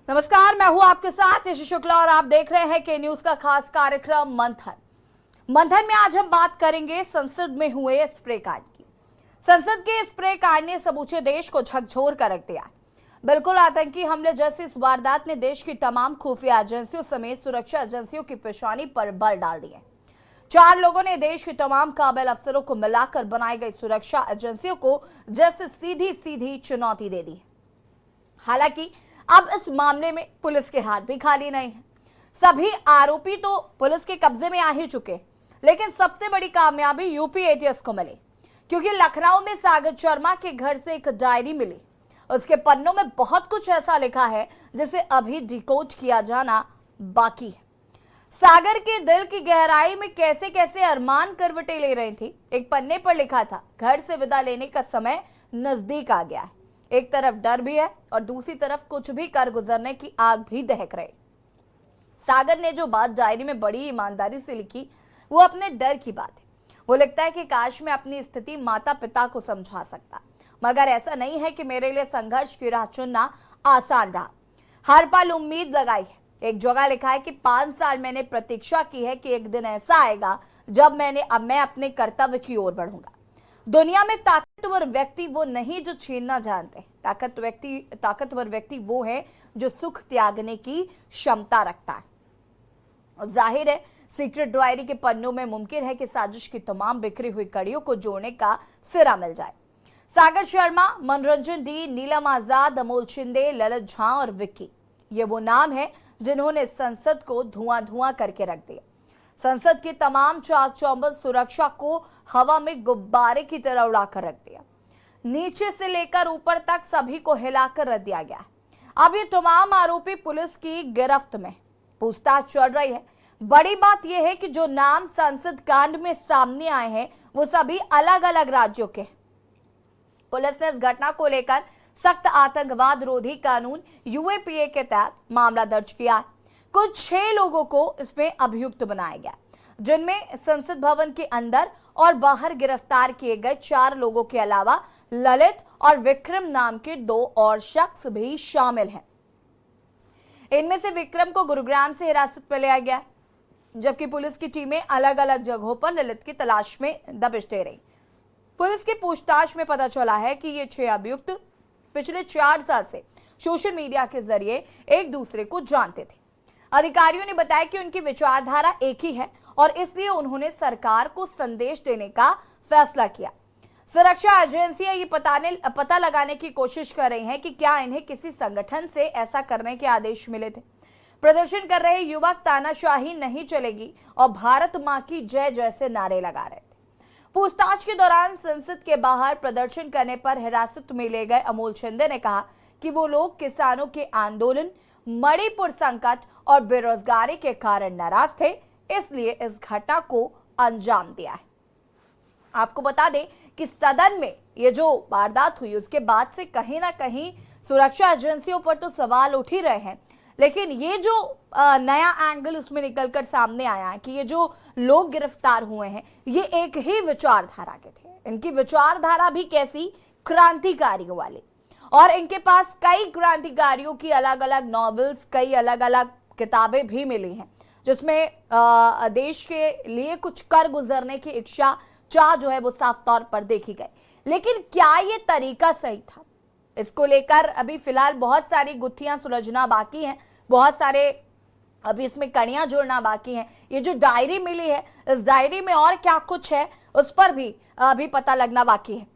नमस्कार, मैं हूं आपके साथ यश शुक्ला और आप देख रहे हैं के न्यूज का खास कार्यक्रम मंथन में आज हम बात करेंगे संसद में हुए स्प्रे कांड की। संसद के स्प्रे कांड ने समूचे देश को झकझोर कर रख दिया। बिल्कुल आतंकी हमले जैसी इस वारदात ने देश की तमाम खुफिया एजेंसियों समेत सुरक्षा एजेंसियों की पेशानी पर बल डाल दिए। 4 लोगों ने देश के तमाम काबिल अफसरों को मिलाकर बनाई गई सुरक्षा एजेंसियों को जैसे सीधी सीधी चुनौती दे दी। हालांकि अब इस मामले में पुलिस के हाथ भी खाली नहीं है। सभी आरोपी तो पुलिस के कब्जे में आ ही चुके, लेकिन सबसे बड़ी कामयाबी यूपी एटीएस को मिली, क्योंकि लखनऊ में सागर शर्मा के घर से एक डायरी मिली। उसके पन्नों में बहुत कुछ ऐसा लिखा है जिसे अभी डिकोड किया जाना बाकी है। सागर के दिल की गहराई में कैसे कैसे अरमान करवटें ले रही थी। एक पन्ने पर लिखा था, घर से विदा लेने का समय नजदीक आ गया है। एक तरफ डर भी है और दूसरी तरफ कुछ भी कर गुजरने की आग भी दहक रही। सागर ने जो बात डायरी में बड़ी ईमानदारी से लिखी वो अपने डर की बात है। वो लिखता है कि काश मैं अपनी स्थिति माता पिता को समझा सकता, मगर ऐसा नहीं है कि मेरे लिए संघर्ष की राह चुनना आसान रहा। हर पल उम्मीद लगाई है। एक जगह लिखा है कि 5 साल मैंने प्रतीक्षा की है कि एक दिन ऐसा आएगा जब मैं अपने कर्तव्य की ओर बढ़ूंगा। दुनिया में ताकतवर व्यक्ति वो नहीं जो छीनना जानते। ताकतवर व्यक्ति वो है जो सुख त्यागने की क्षमता रखता है। जाहिर है सीक्रेट डायरी के पन्नों में मुमकिन है कि साजिश की तमाम बिखरी हुई कड़ियों को जोड़ने का सिरा मिल जाए। सागर शर्मा, मनोरंजन डी, नीलम आजाद, अमोल शिंदे, ललित झा और विक्की, ये वो नाम है जिन्होंने संसद को धुआं धुआं करके रख दिया। संसद की तमाम चाक चौबंद सुरक्षा को हवा में गुब्बारे की तरह उड़ाकर रख दिया। नीचे से लेकर ऊपर तक सभी को हिलाकर रख दिया गया। अब ये तमाम आरोपी पुलिस की गिरफ्त में, पूछताछ चल रही है। बड़ी बात यह है कि जो नाम संसद कांड में सामने आए हैं वो सभी अलग अलग राज्यों के। पुलिस ने इस घटना को लेकर सख्त आतंकवाद रोधी कानून यूएपीए के तहत मामला दर्ज किया है। कुल 6 लोगों को इसमें अभियुक्त बनाया गया, जिनमें संसद भवन के अंदर और बाहर गिरफ्तार किए गए 4 लोगों के अलावा ललित और विक्रम नाम के 2 और शख्स भी शामिल हैं। इनमें से विक्रम को गुरुग्राम से हिरासत में लिया गया, जबकि पुलिस की टीमें अलग अलग जगहों पर ललित की तलाश में दबिश दे रही। पुलिस की पूछताछ में पता चला है कि ये 6 अभियुक्त पिछले 4 साल से सोशल मीडिया के जरिए एक दूसरे को जानते थे। अधिकारियों ने बताया कि उनकी विचारधारा एक ही है और इसलिए उन्होंने सरकार को संदेश देने का फैसला किया। सुरक्षा एजेंसियां ये पता लगाने की कोशिश कर रही हैं कि क्या इन्हें किसी संगठन से ऐसा करने के आदेश मिले थे। प्रदर्शन कर रहे युवक तानाशाही नहीं चलेगी और भारत मां की जय जैसे नारे लगा रहे थे। पूछताछ के दौरान संसद के बाहर प्रदर्शन करने पर हिरासत में ले गए अमोल शिंदे ने कहा कि वो लोग किसानों के आंदोलन, मणिपुर संकट और बेरोजगारी के कारण नाराज थे, इसलिए इस घटना को अंजाम दिया है। आपको बता दें कि सदन में ये जो वारदात हुई उसके बाद से कहीं ना कहीं सुरक्षा एजेंसियों पर तो सवाल उठ ही रहे हैं, लेकिन ये जो नया एंगल उसमें निकलकर सामने आया है कि ये जो लोग गिरफ्तार हुए हैं ये एक ही विचारधारा के थे। इनकी विचारधारा भी कैसी, क्रांतिकारियों वाली, और इनके पास कई क्रांतिकारियों की अलग अलग नॉवेल्स, कई अलग अलग किताबें भी मिली हैं, जिसमें देश के लिए कुछ कर गुजरने की इच्छा, चाह जो है वो साफ तौर पर देखी गई। लेकिन क्या ये तरीका सही था, इसको लेकर अभी फिलहाल बहुत सारी गुत्थियां सुलझना बाकी हैं, बहुत सारे अभी इसमें कड़ियां जोड़ना बाकी हैं। ये जो डायरी मिली है, इस डायरी में और क्या कुछ है उस पर भी अभी पता लगना बाकी है।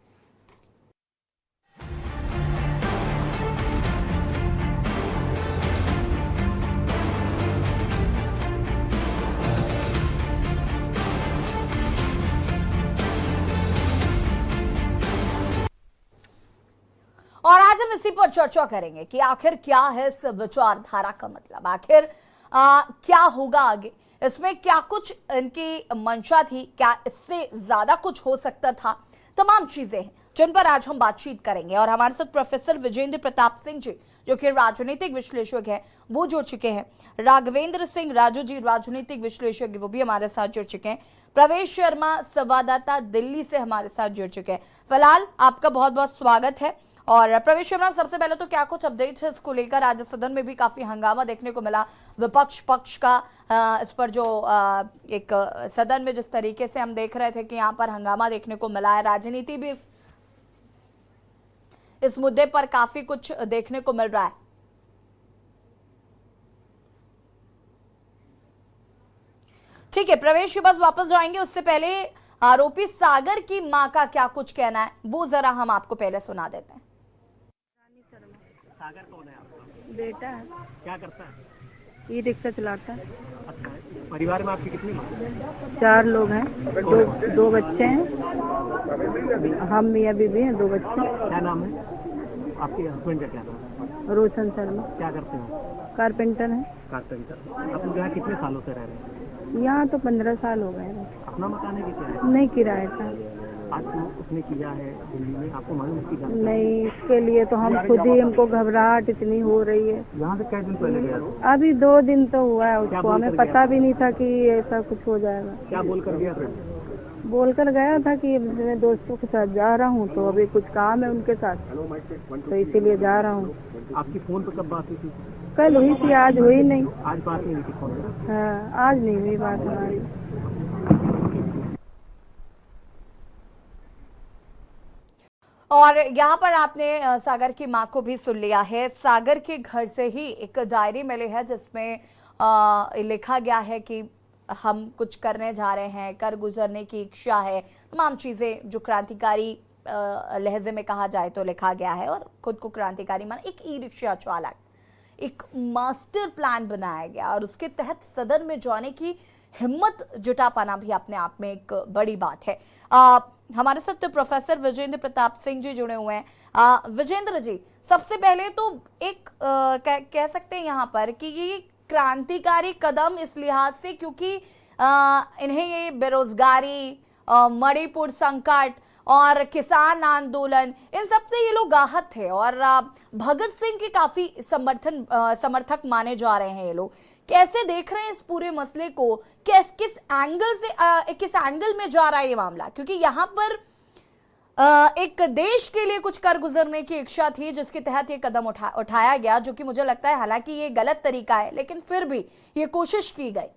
और आज हम इसी पर चर्चा करेंगे कि आखिर क्या है इस विचारधारा का मतलब, आखिर क्या होगा आगे, इसमें क्या कुछ इनकी मंशा थी, क्या इससे ज्यादा कुछ हो सकता था। तमाम चीजें हैं जिन पर आज हम बातचीत करेंगे और हमारे साथ प्रोफेसर विजेंद्र प्रताप सिंह जी जो कि राजनीतिक विश्लेषक हैं वो जुड़ चुके हैं। राघवेंद्र सिंह राजू जी राजनीतिक विश्लेषक वो भी हमारे साथ जुड़ चुके हैं। प्रवेश शर्मा संवाददाता दिल्ली से हमारे साथ जुड़ चुके हैं। फिलहाल आपका बहुत बहुत स्वागत है और प्रवेश शर्मा, सबसे पहले तो क्या कुछ अपडेट है इसको लेकर? आज सदन में भी काफी हंगामा देखने को मिला विपक्ष पक्ष का इस पर, जो एक सदन में जिस तरीके से हम देख रहे थे कि यहाँ पर हंगामा देखने को मिला है, राजनीति भी इस मुद्दे पर काफी कुछ देखने को मिल रहा है। ठीक है प्रवेश, के पास वापस जाएंगे, उससे पहले आरोपी सागर की मां का क्या कुछ कहना है वो जरा हम आपको पहले सुना देते हैं। सागर कौन है आपका? बेटा है। क्या करता है? ई रिक्शा चलाता है। अच्छा, परिवार में आपके कितने लोग? 4 लोग हैं, दो बच्चे हैं, हम मियाँ बीवी हैं, 2 बच्चे। क्या नाम है आपके हस्बैंड का? क्या नाम है? रोशन शर्मा। क्या करते हो? कारपेंटर है। कारपेंटर। आप लोग यहाँ कितने सालों से रह रहे हैं? यहाँ तो 15 साल हो गए हैं। अपना मकान है कि क्या है? नहीं, किराए का। आज उसने किया है दिल्ली में, आपको मालूम इसकी जानकारी? नहीं, इसके लिए तो हम खुद ही, हमको घबराहट इतनी हो रही है। यहाँ से कितने दिन पहले गया? अभी 2 दिन तो हुआ है उसको, हमें पता भी नहीं था कि ऐसा कुछ हो जाएगा। क्या बोल कर गया फिर? बोल कर गया था कि मैं दोस्तों के साथ जा रहा हूँ, तो अभी कुछ काम है उनके साथ, तो इसीलिए जा रहा हूँ। आपकी फोन पर कब बात हुई थी? कल हुई थी, आज हुई नहीं। आज बात नहीं हुई थी फोन पर? हाँ, आज नहीं हुई बात हमारी। और यहाँ पर आपने सागर की मां को भी सुन लिया है। सागर के घर से ही एक डायरी मिली है जिसमें लिखा गया है कि हम कुछ करने जा रहे हैं, कर गुजरने की इच्छा है, तमाम चीज़ें जो क्रांतिकारी लहजे में कहा जाए तो लिखा गया है। और खुद को क्रांतिकारी माना, एक ई रिक्शा चालक, एक मास्टर प्लान बनाया गया और उसके तहत सदन में जाने की हिम्मत जुटा पाना भी अपने आप में एक बड़ी बात है। हमारे साथ तो प्रोफेसर विजेंद्र प्रताप सिंह जी जुड़े हुए हैं। विजेंद्र जी, सबसे पहले तो एक कह सकते हैं यहाँ पर कि ये क्रांतिकारी कदम इस लिहाज से क्योंकि इन्हें ये बेरोजगारी, मणिपुर संकट और किसान आंदोलन, इन सब से ये लोग आहत थे और भगत सिंह के काफी समर्थक माने जा रहे हैं। ये लोग कैसे देख रहे हैं इस पूरे मसले को? किस एंगल से किस एंगल में जा रहा है ये मामला? क्योंकि यहाँ पर एक देश के लिए कुछ कर गुजरने की इच्छा थी जिसके तहत ये कदम उठाया गया, जो कि मुझे लगता है हालांकि ये गलत तरीका है, लेकिन फिर भी ये कोशिश की गई।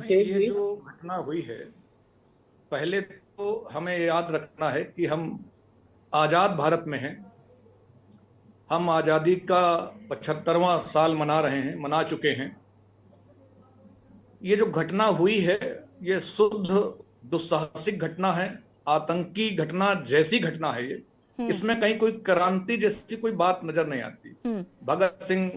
ये जो घटना हुई है, पहले तो हमें याद रखना है कि हम आज़ाद भारत में हैं। हम आज़ादी का 75वां साल मना चुके हैं। ये जो घटना हुई है ये शुद्ध दुस्साहसिक घटना है, आतंकी घटना जैसी घटना है ये। इसमें कहीं कोई क्रांति जैसी कोई बात नजर नहीं आती। भगत सिंह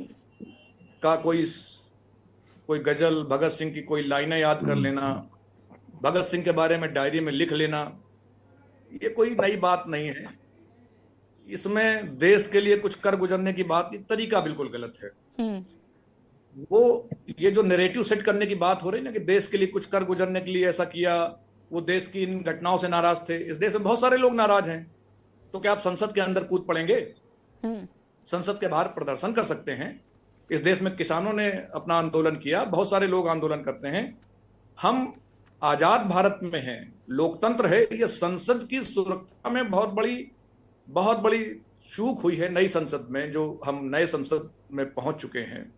का कोई गजल, भगत सिंह की कोई लाइनें याद कर लेना, भगत सिंह के बारे में डायरी में लिख लेना, ये कोई नई बात नहीं है। इसमें देश के लिए कुछ कर गुजरने की बात, ये तरीका बिल्कुल गलत है। वो ये जो नैरेटिव सेट करने की बात हो रही है ना कि देश के लिए कुछ कर गुजरने के लिए ऐसा किया, वो देश की इन घटनाओं से नाराज थे। इस देश में बहुत सारे लोग नाराज हैं, तो क्या आप संसद के अंदर कूद पड़ेंगे? संसद के बाहर प्रदर्शन कर सकते हैं। इस देश में किसानों ने अपना आंदोलन किया, बहुत सारे लोग आंदोलन करते हैं। हम आजाद भारत में हैं, लोकतंत्र है। ये संसद की सुरक्षा में बहुत बड़ी चूक हुई है नई संसद में, जो हम नए संसद में पहुंच चुके हैं।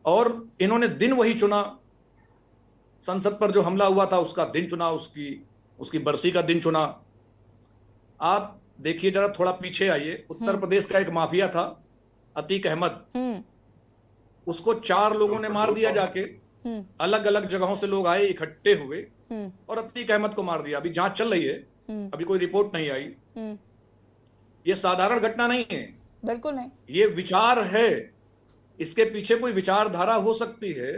और इन्होंने दिन वही चुना, संसद पर जो हमला हुआ था उसका दिन चुना, उसकी बरसी का दिन चुना। आप देखिए जरा, थोड़ा पीछे आइए। उत्तर प्रदेश का एक माफिया था अतीक अहमद, उसको 4 लोगों ने मार दिया जाके। अलग अलग जगहों से लोग आए, इकट्ठे हुए और अतीक अहमद को मार दिया। अभी जांच चल रही है, अभी कोई रिपोर्ट नहीं आई। ये साधारण घटना नहीं है, बिल्कुल नहीं। ये विचार है, इसके पीछे कोई विचारधारा हो सकती है,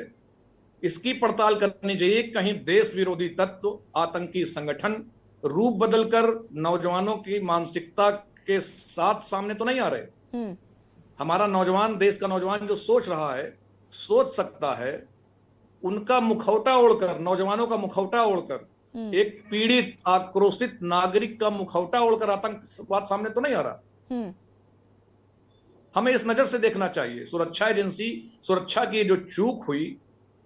इसकी पड़ताल करनी चाहिए। कहीं देश विरोधी तत्व, आतंकी संगठन रूप बदलकर नौजवानों की मानसिकता के साथ सामने तो नहीं आ रहे। हमारा नौजवान, देश का नौजवान जो सोच रहा है, सोच सकता है, उनका मुखौटा ओढ़कर, नौजवानों का मुखौटा ओढ़कर, एक पीड़ित आक्रोशित नागरिक का मुखौटा ओढ़कर आतंकवाद सामने तो नहीं आ रहा। हमें इस नजर से देखना चाहिए। सुरक्षा एजेंसी, सुरक्षा की जो चूक हुई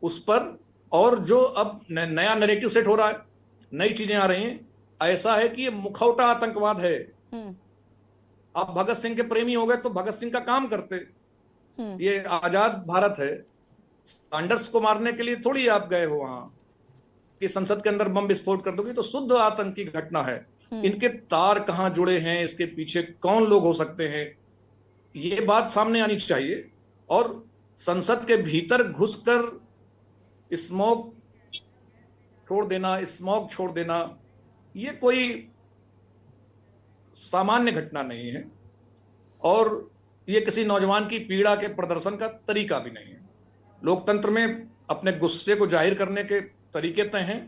उस पर, और जो अब नया नैरेटिव सेट हो रहा है, नई चीजें आ रही हैं, ऐसा है कि ये मुखौटा आतंकवाद है। आप भगत सिंह के प्रेमी हो गए तो भगत सिंह का काम करते। ये आजाद भारत है, सैंडर्स को मारने के लिए थोड़ी आप गए हो वहां कि संसद के अंदर बम विस्फोट कर दोगे। तो शुद्ध आतंकी घटना है। इनके तार कहां जुड़े हैं, इसके पीछे कौन लोग हो सकते हैं, ये बात सामने आनी चाहिए। और संसद के भीतर घुसकर स्मोक छोड़ देना ये कोई सामान्य घटना नहीं है और ये किसी नौजवान की पीड़ा के प्रदर्शन का तरीका भी नहीं है। लोकतंत्र में अपने गुस्से को जाहिर करने के तरीके तय हैं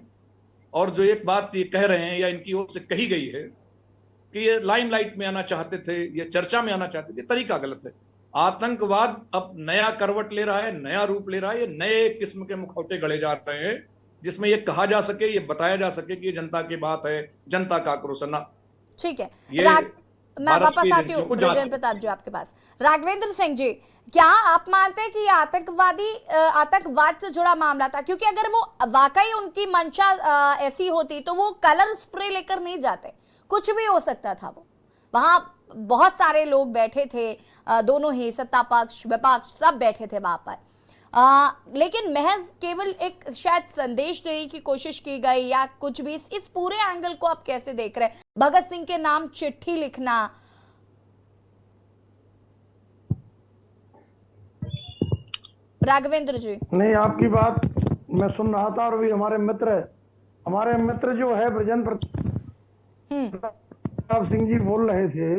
और जो एक बात ये कह रहे हैं या इनकी ओर से कही गई है कि ये लाइमलाइट में आना चाहते थे, ये चर्चा में आना चाहते थे, तरीका गलत है। आतंकवाद अब नया करवट ले रहा है, नया रूप ले रहा है। ये नए किस्म के मुखौटे गढ़े जा रहे हैं जिसमें ये कहा जा सके, ये बताया जा सके कि ये जनता की बात है, जनता का आक्रोश है ना। ठीक है, ये मैं वापस आती हूँ ब्रजेंद्र प्रताप जी आपके पास। राघवेंद्र सिंह जी, क्या आप मानते हैं कि ये आतंकवाद से जुड़ा मामला था? क्योंकि अगर वो वाकई उनकी मंशा ऐसी होती तो वो कलर स्प्रे लेकर नहीं जाते, कुछ भी हो सकता था। वो वहां बहुत सारे लोग बैठे थे, दोनों ही सत्ता पक्ष विपक्ष सब बैठे थे वहां पर, लेकिन महज केवल एक शायद संदेश देने की कोशिश की गई या कुछ भी। इस पूरे एंगल को आप कैसे देख रहे हैं? भगत सिंह के नाम चिट्ठी लिखना, राघवेंद्र जी। नहीं, आपकी बात मैं सुन रहा था और भी हमारे मित्र जो है ब्रजेंद्र प्रताप सिंह जी बोल रहे थे,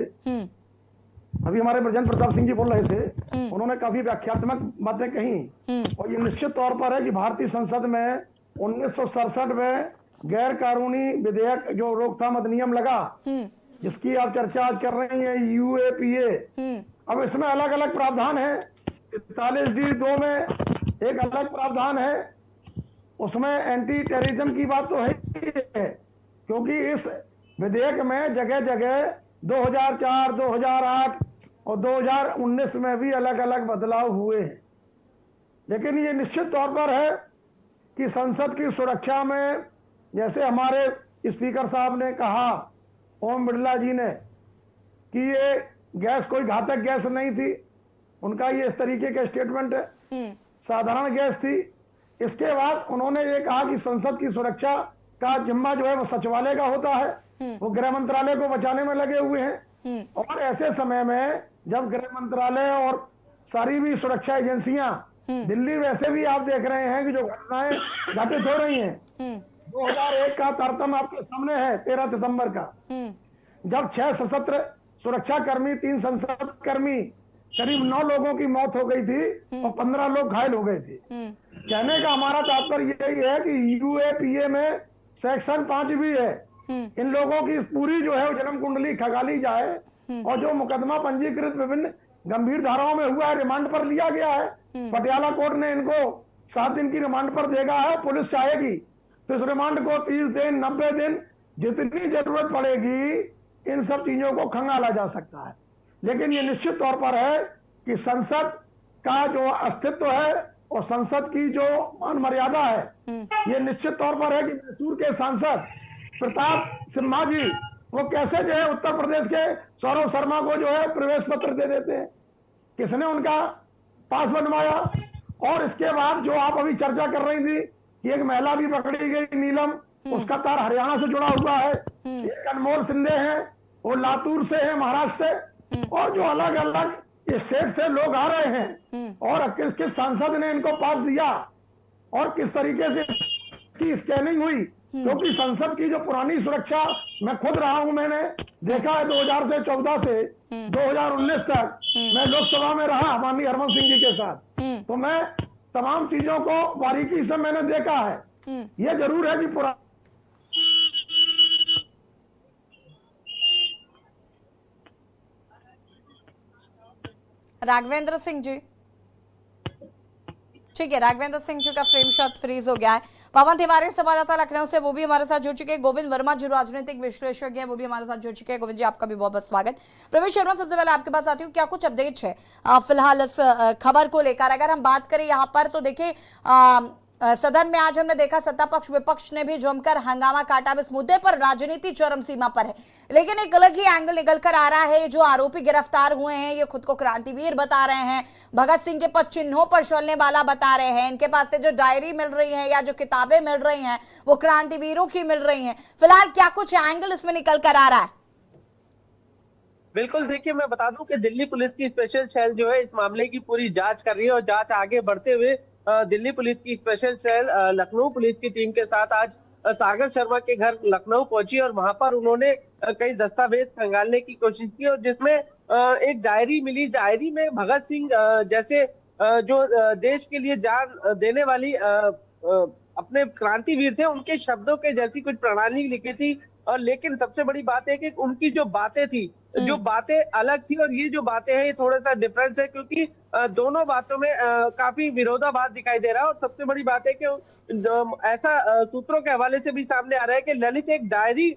अभी हमारे ब्रजेंद्र प्रताप सिंह जी बोल रहे थे, उन्होंने काफी व्याख्यात्मक बातें कही और ये निश्चित तौर पर है कि भारतीय संसद में 1967 में गैर कानूनी विधेयक जो रोकथाम अधिनियम लगा, जिसकी आप चर्चा आज कर रहे हैं, यूएपीए। अब इसमें अलग अलग प्रावधान है। 41D(2) में एक अलग प्रावधान है, उसमें एंटी टेररिज्म की बात तो है क्योंकि इस विधेयक में जगह जगह 2004, 2008 और 2019 में भी अलग अलग बदलाव हुए हैं। लेकिन ये निश्चित तौर पर है कि संसद की सुरक्षा में, जैसे हमारे स्पीकर साहब ने कहा, ओम बिरला जी ने, कि ये गैस कोई घातक गैस नहीं थी, उनका ये इस तरीके का स्टेटमेंट है, साधारण गैस थी। इसके बाद उन्होंने ये कहा कि संसद की सुरक्षा का जिम्मा जो है वो सचिवालय का होता है, वो गृह मंत्रालय को बचाने में लगे हुए हैं। और ऐसे समय में जब गृह मंत्रालय और सारी भी सुरक्षा एजेंसियां, दिल्ली वैसे भी आप देख रहे हैं कि जो घटनाएं घटित हो रही हैं, 2001 का तारतम्य आपके सामने है, 13 दिसंबर का, जब 6 सशस्त्र सुरक्षा कर्मी, 3 संसद कर्मी, करीब 9 लोगों की मौत हो गई थी और 15 लोग घायल हो गए थे। कहने का हमारा तात्पर्य यही है कि यूएपीए में सेक्शन 5 भी है। इन लोगों की पूरी जो है जन्म कुंडली खगाली जाए और जो मुकदमा पंजीकृत विभिन्न गंभीर धाराओं में हुआ है, रिमांड पर लिया गया है। पटियाला कोर्ट ने इनको 7 दिन की रिमांड पर देगा है। पुलिस चाहेगी तो इस रिमांड को 30 दिन, 90 दिन, जितनी जरूरत पड़ेगी, इन सब चीजों को खंगाला जा सकता है। लेकिन ये निश्चित तौर पर है कि संसद का जो अस्तित्व है और संसद की जो मान मर्यादा है, ये निश्चित तौर पर है कि मैसूर के सांसद प्रताप सिम्हा जी वो कैसे जो है उत्तर प्रदेश के सौरभ शर्मा को जो है प्रवेश पत्र दे देते हैं, किसने उनका पास बनवाया। और इसके बाद जो आप अभी चर्चा कर रही थी कि एक महिला भी पकड़ी गई, नीलम, उसका तार हरियाणा से जुड़ा हुआ है। एक अनमोल सिंधे हैं, वो लातूर से है, महाराष्ट्र से, और जो अलग अलग स्टेट से लोग आ रहे हैं। और किस किस सांसद ने इनको पास दिया और किस तरीके से इसकी स्कैनिंग हुई, क्योंकि संसद की जो पुरानी सुरक्षा, मैं खुद रहा हूं, मैंने देखा है 2014 से 2019 तक मैं लोकसभा में रहा माननीय हरवंश सिंह जी के साथ, तो मैं तमाम चीजों को बारीकी से मैंने देखा है। यह जरूर है कि राघवेंद्र सिंह जी, ठीक है, राघवेंद्र सिंह जी का फ्रेम शॉट फ्रीज हो गया है। पवन तिवारी संवाददाता लखनऊ से, वो भी हमारे साथ जुड़ चुके हैं। गोविंद वर्मा जो राजनीतिक विश्लेषक है, वो भी हमारे साथ जुड़ चुके हैं। गोविंद जी, आपका भी बहुत बहुत स्वागत। प्रवेश शर्मा, सबसे पहले आपके पास आती हूँ, क्या कुछ अपडेट है फिलहाल इस खबर को लेकर? अगर हम बात करें यहाँ पर तो देखिए सदन में आज हमने देखा सत्ता पक्ष विपक्ष ने भी जमकर हंगामा काटा। अब इस मुद्दे पर राजनीति चरम सीमा पर है, लेकिन एक अलग ही एंगल निकल कर आ रहा है। जो आरोपी गिरफ्तार हुए हैं ये खुद को क्रांतिवीर बता रहे हैं, भगत सिंह के पद चिन्हों पर चलने वाला बता रहे हैं। इनके पास से जो डायरी मिल रही है या जो किताबें मिल रही हैं वो क्रांतिवीरों की मिल रही हैं। फिलहाल क्या कुछ एंगल इसमें निकल कर आ रहा है? बिल्कुल, देखिए मैं बता दूं कि दिल्ली पुलिस की स्पेशल सेल जो है इस मामले की पूरी जांच कर रही है और जांच आगे बढ़ते हुए दिल्ली पुलिस की स्पेशल सेल लखनऊ पुलिस की टीम के साथ आज सागर शर्मा के घर लखनऊ पहुंची और वहां पर उन्होंने कई दस्तावेज खंगालने की कोशिश की और जिसमें एक डायरी मिली। डायरी में भगत सिंह जैसे जो देश के लिए जान देने वाली अपने क्रांतिवीर थे उनके शब्दों के जैसी कुछ प्रणाली लिखी थी। और लेकिन सबसे बड़ी बात है कि उनकी जो बातें थी, जो बातें अलग थी और ये जो बातें हैं ये थोड़ा सा डिफरेंस है, क्योंकि दोनों बातों में काफी विरोधाभास दिखाई दे रहा है। और सबसे बड़ी बात है कि ऐसा सूत्रों के हवाले से भी सामने आ रहा है कि ललित एक डायरी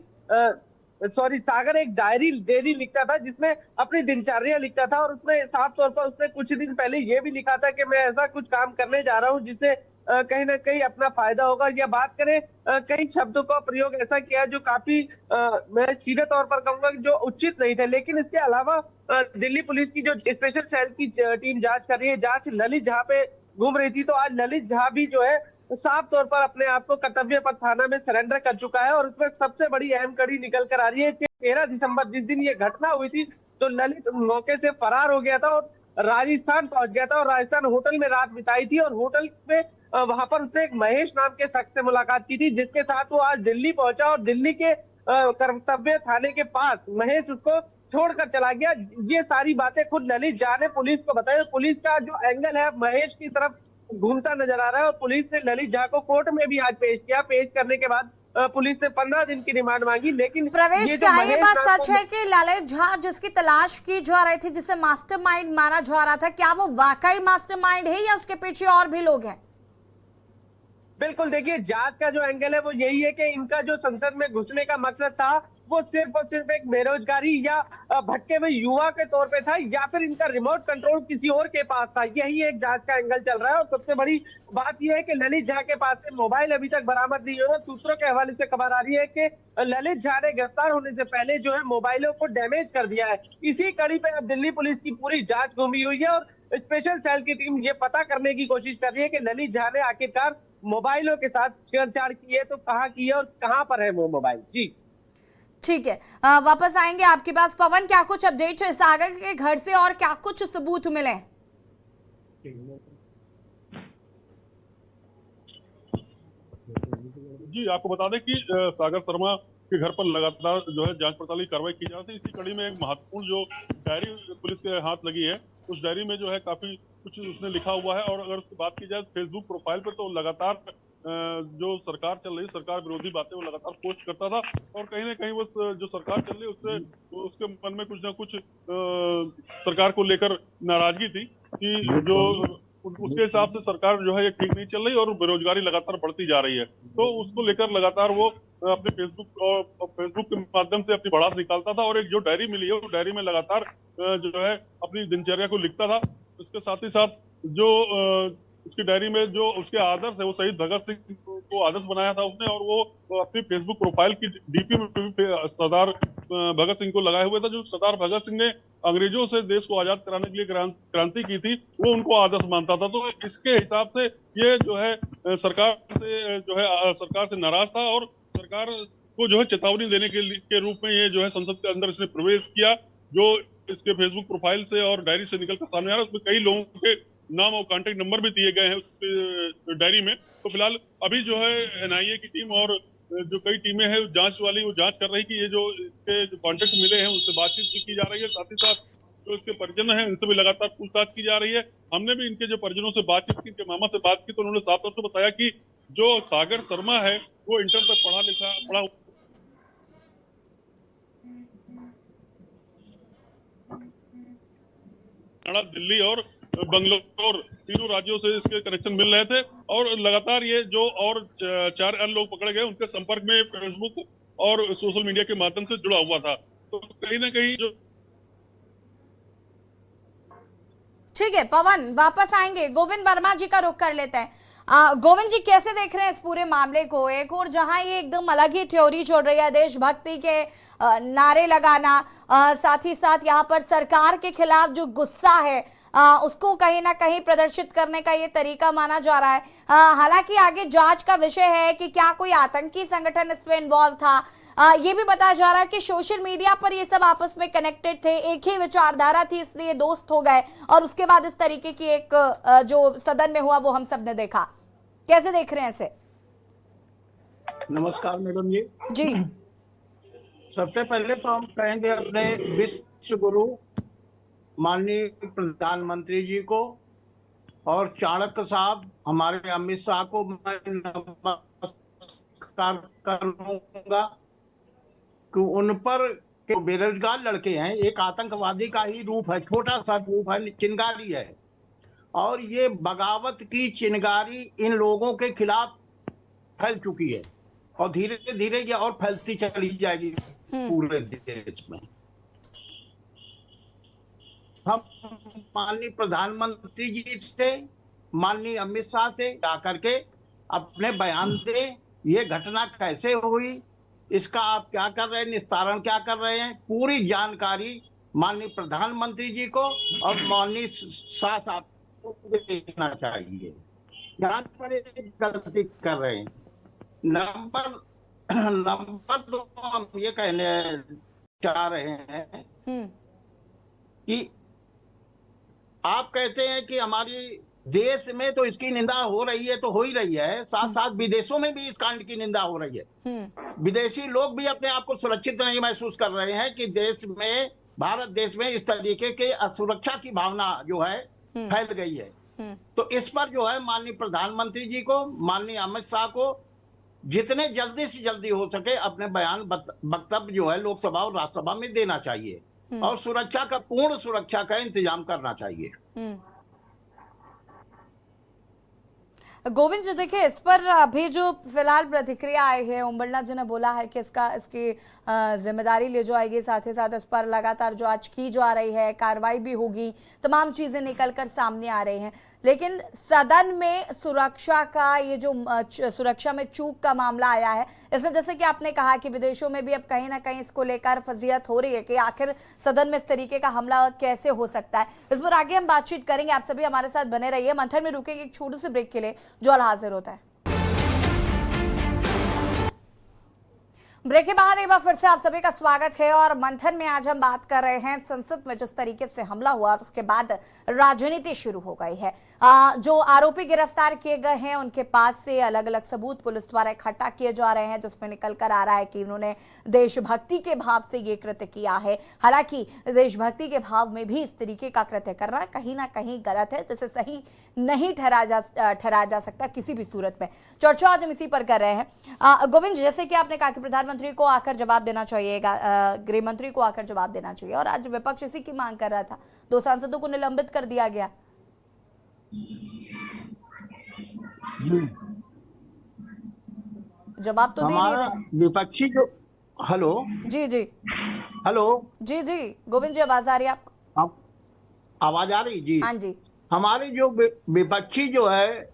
सागर एक डायरी डेली लिखता था जिसमें अपनी दिनचर्या लिखता था और उसमें साफ तौर पर उसने कुछ दिन पहले ये भी लिखा था कि मैं ऐसा कुछ काम करने जा रहा हूँ जिससे कहीं ना कहीं अपना फायदा होगा। या बात करें कई शब्दों का प्रयोग ऐसा किया जो काफी मैं सीधे तौर पर कहूंगा कि जो उचित नहीं थे। लेकिन इसके अलावा दिल्ली पुलिस की जो स्पेशल सेल की टीम जांच कर रही है, जांच ललित झा पे घूम रही थी, तो आज ललित झा भी जो है साफ तौर पर अपने आप को कर्तव्य पथ थाना में सरेंडर कर चुका है। और उसमें सबसे बड़ी अहम कड़ी निकल कर आ रही है कि 13 दिसंबर जिस दिन ये घटना हुई थी तो ललित मौके से फरार हो गया था और राजस्थान पहुंच गया था और राजस्थान होटल में रात बिताई थी। और होटल में वहां पर उसने एक महेश नाम के शख्स से मुलाकात की थी जिसके साथ वो आज दिल्ली पहुंचा और दिल्ली के कर्तव्य थाने के पास महेश उसको छोड़कर चला गया। ये सारी बातें खुद ललित झा ने पुलिस को बताई। पुलिस का जो एंगल है महेश की तरफ घूमता नजर आ रहा है और पुलिस ने ललित झा को कोर्ट में भी आज पेश किया। पेश करने के बाद पुलिस ने 15 दिन की रिमांड मांगी। लेकिन प्रवेश क्या ये बात सच है कि ललित झा जिसकी तलाश की जा रही थी, जिसे मास्टरमाइंड माना जा रहा था, क्या वो वाकई मास्टरमाइंड है या उसके पीछे और भी लोग हैं? बिल्कुल, देखिए जांच का जो एंगल है वो यही है कि इनका जो संसद में घुसने का मकसद था वो सिर्फ और सिर्फ एक बेरोजगारी या भटके हुए युवा के तौर पे था या फिर इनका रिमोट कंट्रोल किसी और के पास था। यही एक जांच का एंगल चल रहा है। और सबसे बड़ी बात यह है कि ललित झा के पास से मोबाइल अभी तक बरामद नहीं हुआ। सूत्रों के हवाले से खबर आ रही है कि ललित झा ने गिरफ्तार होने से पहले जो है मोबाइलों को डैमेज कर दिया है। इसी कड़ी पे अब दिल्ली पुलिस की पूरी जांच घूमी हुई है और स्पेशल सेल की टीम ये पता करने की कोशिश कर रही है कि ललित झा ने आखिरकार मोबाइलों के साथ छेड़छाड़ की है तो कहाँ की है और कहाँ पर है वो मोबाइल। जी ठीक है, वापस आएंगे आपके पास। पवन, क्या कुछ अपडेट है सागर के घर से और क्या कुछ सबूत मिले? जी, आपको बता दें कि सागर शर्मा के घर पर लगातार जो है जांच पड़ताल की कार्रवाई की जा रही है। इसी कड़ी में एक महत्वपूर्ण जो डायरी पुलिस के हाथ लगी है उस डायरी में जो है काफी कुछ उसने लिखा हुआ है। और अगर उसकी बात की जाए फेसबुक प्रोफाइल पर तो लगातार जो सरकार चल रही सरकार विरोधी बातें वो लगातार पोस्ट करता था और कहीं ना कहीं वो जो सरकार चल रही उससे उसके मन में कुछ ना कुछ सरकार को लेकर नाराजगी थी कि जो उसके हिसाब से सरकार जो है ये ठीक नहीं चल रही और बेरोजगारी लगातार बढ़ती जा रही है। तो उसको लेकर लगातार वो अपने फेसबुक के माध्यम से अपनी भड़ास निकालता था और एक जो डायरी मिली है उस डायरी में लगातार जो है अपनी दिनचर्या को लिखता था। इसके साथ ही साथ जो उसकी डायरी में जो उसके आदर्श है वो शहीद भगत सिंह को आदर्श बनाया था उसने और वो अपनी फेसबुक प्रोफाइल की डीपी में सरदार भगत सिंह को लगाए हुए था। जो सरदार भगत सिंह ने अंग्रेजों से देश को आजाद कराने के लिए क्रांति की थी वो उनको आदर्श मानता था। तो इसके हिसाब से ये जो है सरकार से नाराज था और सरकार को जो है चेतावनी देने के रूप में ये जो है संसद के अंदर इसने प्रवेश किया। जो इसके फेसबुक प्रोफाइल से और डायरी से निकलकर सामने आ रहा है उसमें कई लोगों के नाम और कांटेक्ट नंबर भी दिए गए हैं उस डायरी में। तो फिलहाल अभी जो है एनआईए की टीम और जो कई टीमें हैं जांच वाली वो जांच कर रही कि ये जो इसके जो कांटेक्ट मिले हैं उनसे बातचीत भी की जा रही है। साथ ही साथ जो इसके परिजन हैं उनसे भी लगातार पूछताछ की जा रही है। हमने भी इनके जो परिजनों से बातचीत की, इनके मामा से बात की तो उन्होंने साफ तौर से बताया कि जो सागर शर्मा है वो इंटर तक पढ़ा दिल्ली और बंगलौर तीनों राज्यों से इसके कनेक्शन मिल रहे थे और लगातार ये जो और 4 अन्य लोग पकड़े गए उनके संपर्क में फेसबुक और सोशल मीडिया के माध्यम से जुड़ा हुआ था। तो कहीं ना कहीं जो ठीक है पवन, वापस आएंगे। गोविंद वर्मा जी का रुख कर लेते हैं। गोविंद जी कैसे देख रहे हैं इस पूरे मामले को? एक और जहां ये एकदम अलग ही थ्योरी चल रही है, देशभक्ति के नारे लगाना, साथ ही साथ यहाँ पर सरकार के खिलाफ जो गुस्सा है उसको कहीं ना कहीं प्रदर्शित करने का ये तरीका माना जा रहा है। हालांकि आगे जांच का विषय है कि क्या कोई आतंकी संगठन इसमें इन्वॉल्व था। ये भी बताया जा रहा है कि सोशल मीडिया पर ये सब आपस में कनेक्टेड थे, एक ही विचारधारा थी, इसलिए दोस्त हो गए और उसके बाद इस तरीके की एक जो सदन में हुआ वो हम सब ने देखा। कैसे देख रहे हैं इसे? नमस्कार मैडम जी। जी सबसे पहले तो हम कहेंगे अपने विश्व गुरु माननीय प्रधानमंत्री जी को और चाणक्य साहब हमारे अमित शाह को मैं नमस्कार करूंगा कि उन पर बेरोजगार लड़के हैं, एक आतंकवादी का ही रूप है, छोटा सा रूप है, चिंगारी है और ये बगावत की चिंगारी इन लोगों के खिलाफ फैल चुकी है और धीरे धीरे ये और फैलती चली जाएगी पूरे देश में। हम माननीय प्रधानमंत्री जी से, माननीय अमित शाह से जाकर के अपने बयान दें, ये घटना कैसे हुई, इसका आप क्या कर रहे हैं, निस्तारण क्या कर रहे हैं, पूरी जानकारी माननीय प्रधानमंत्री जी को और माननीय शाह साहब को देना चाहिए। यहाँ पर एक गलती कर रहे हैं। नंबर 2 हम ये कहने चाह रहे हैं कि आप कहते हैं कि हमारी देश में तो इसकी निंदा हो रही है, तो हो ही रही है, साथ साथ विदेशों में भी इस कांड की निंदा हो रही है। विदेशी लोग भी अपने आप को सुरक्षित नहीं महसूस कर रहे हैं कि देश में, भारत देश में इस तरीके के असुरक्षा की भावना जो है फैल गई है। तो इस पर जो है माननीय प्रधानमंत्री जी को, माननीय अमित शाह को जितने जल्दी से जल्दी हो सके अपने बयान वक्तव्य जो है लोकसभा और राज्यसभा में देना चाहिए और सुरक्षा का, पूर्ण सुरक्षा का इंतजाम करना चाहिए। गोविंद जी देखिए, इस पर अभी जो फिलहाल प्रतिक्रिया आई है, ओम बिरला जी ने बोला है कि इसकी जिम्मेदारी ले जाएगी, साथ ही साथ इस पर लगातार जांच की जा रही है, कार्रवाई भी होगी, तमाम चीजें निकलकर सामने आ रही हैं। लेकिन सदन में सुरक्षा का ये जो सुरक्षा में चूक का मामला आया है, इसमें जैसे कि आपने कहा कि विदेशों में भी अब कहीं ना कहीं इसको लेकर फजीहत हो रही है कि आखिर सदन में इस तरीके का हमला कैसे हो सकता है। इस पर आगे हम बातचीत करेंगे, आप सभी हमारे साथ बने रहिए। मंथन में रुकेंगे एक छोटे से ब्रेक के लिए, जो हाजिर होता है। ब्रेक के बाद एक बार फिर से आप सभी का स्वागत है और मंथन में आज हम बात कर रहे हैं संसद में जिस तरीके से हमला हुआ और उसके बाद राजनीति शुरू हो गई है। जो आरोपी गिरफ्तार किए गए हैं उनके पास से अलग अलग सबूत पुलिस द्वारा इकट्ठा किए जा रहे हैं, जिसमें निकल कर आ रहा है कि उन्होंने देशभक्ति के भाव से ये कृत्य किया है। हालांकि देशभक्ति के भाव में भी इस तरीके का कृत्य करना कहीं ना कहीं गलत है, जिसे सही नहीं ठहराया जा सकता किसी भी सूरत में। चर्चा आज हम इसी पर कर रहे हैं। गोविंद, जैसे कि आपने कहा कि प्रधानमंत्री को आकर जवाब देना चाहिए, गृह मंत्री को आकर जवाब देना चाहिए, और आज विपक्ष इसी की मांग कर रहा था। 2 सांसदों को निलंबित कर दिया गया। जवाब तो दे हमारा विपक्षी जो, हेलो जी जी हेलो जी जी गोविंद जी, आवाज आ रही है आपको? आवाज आ रही जी? हाँ जी। हमारे जो विपक्षी जो है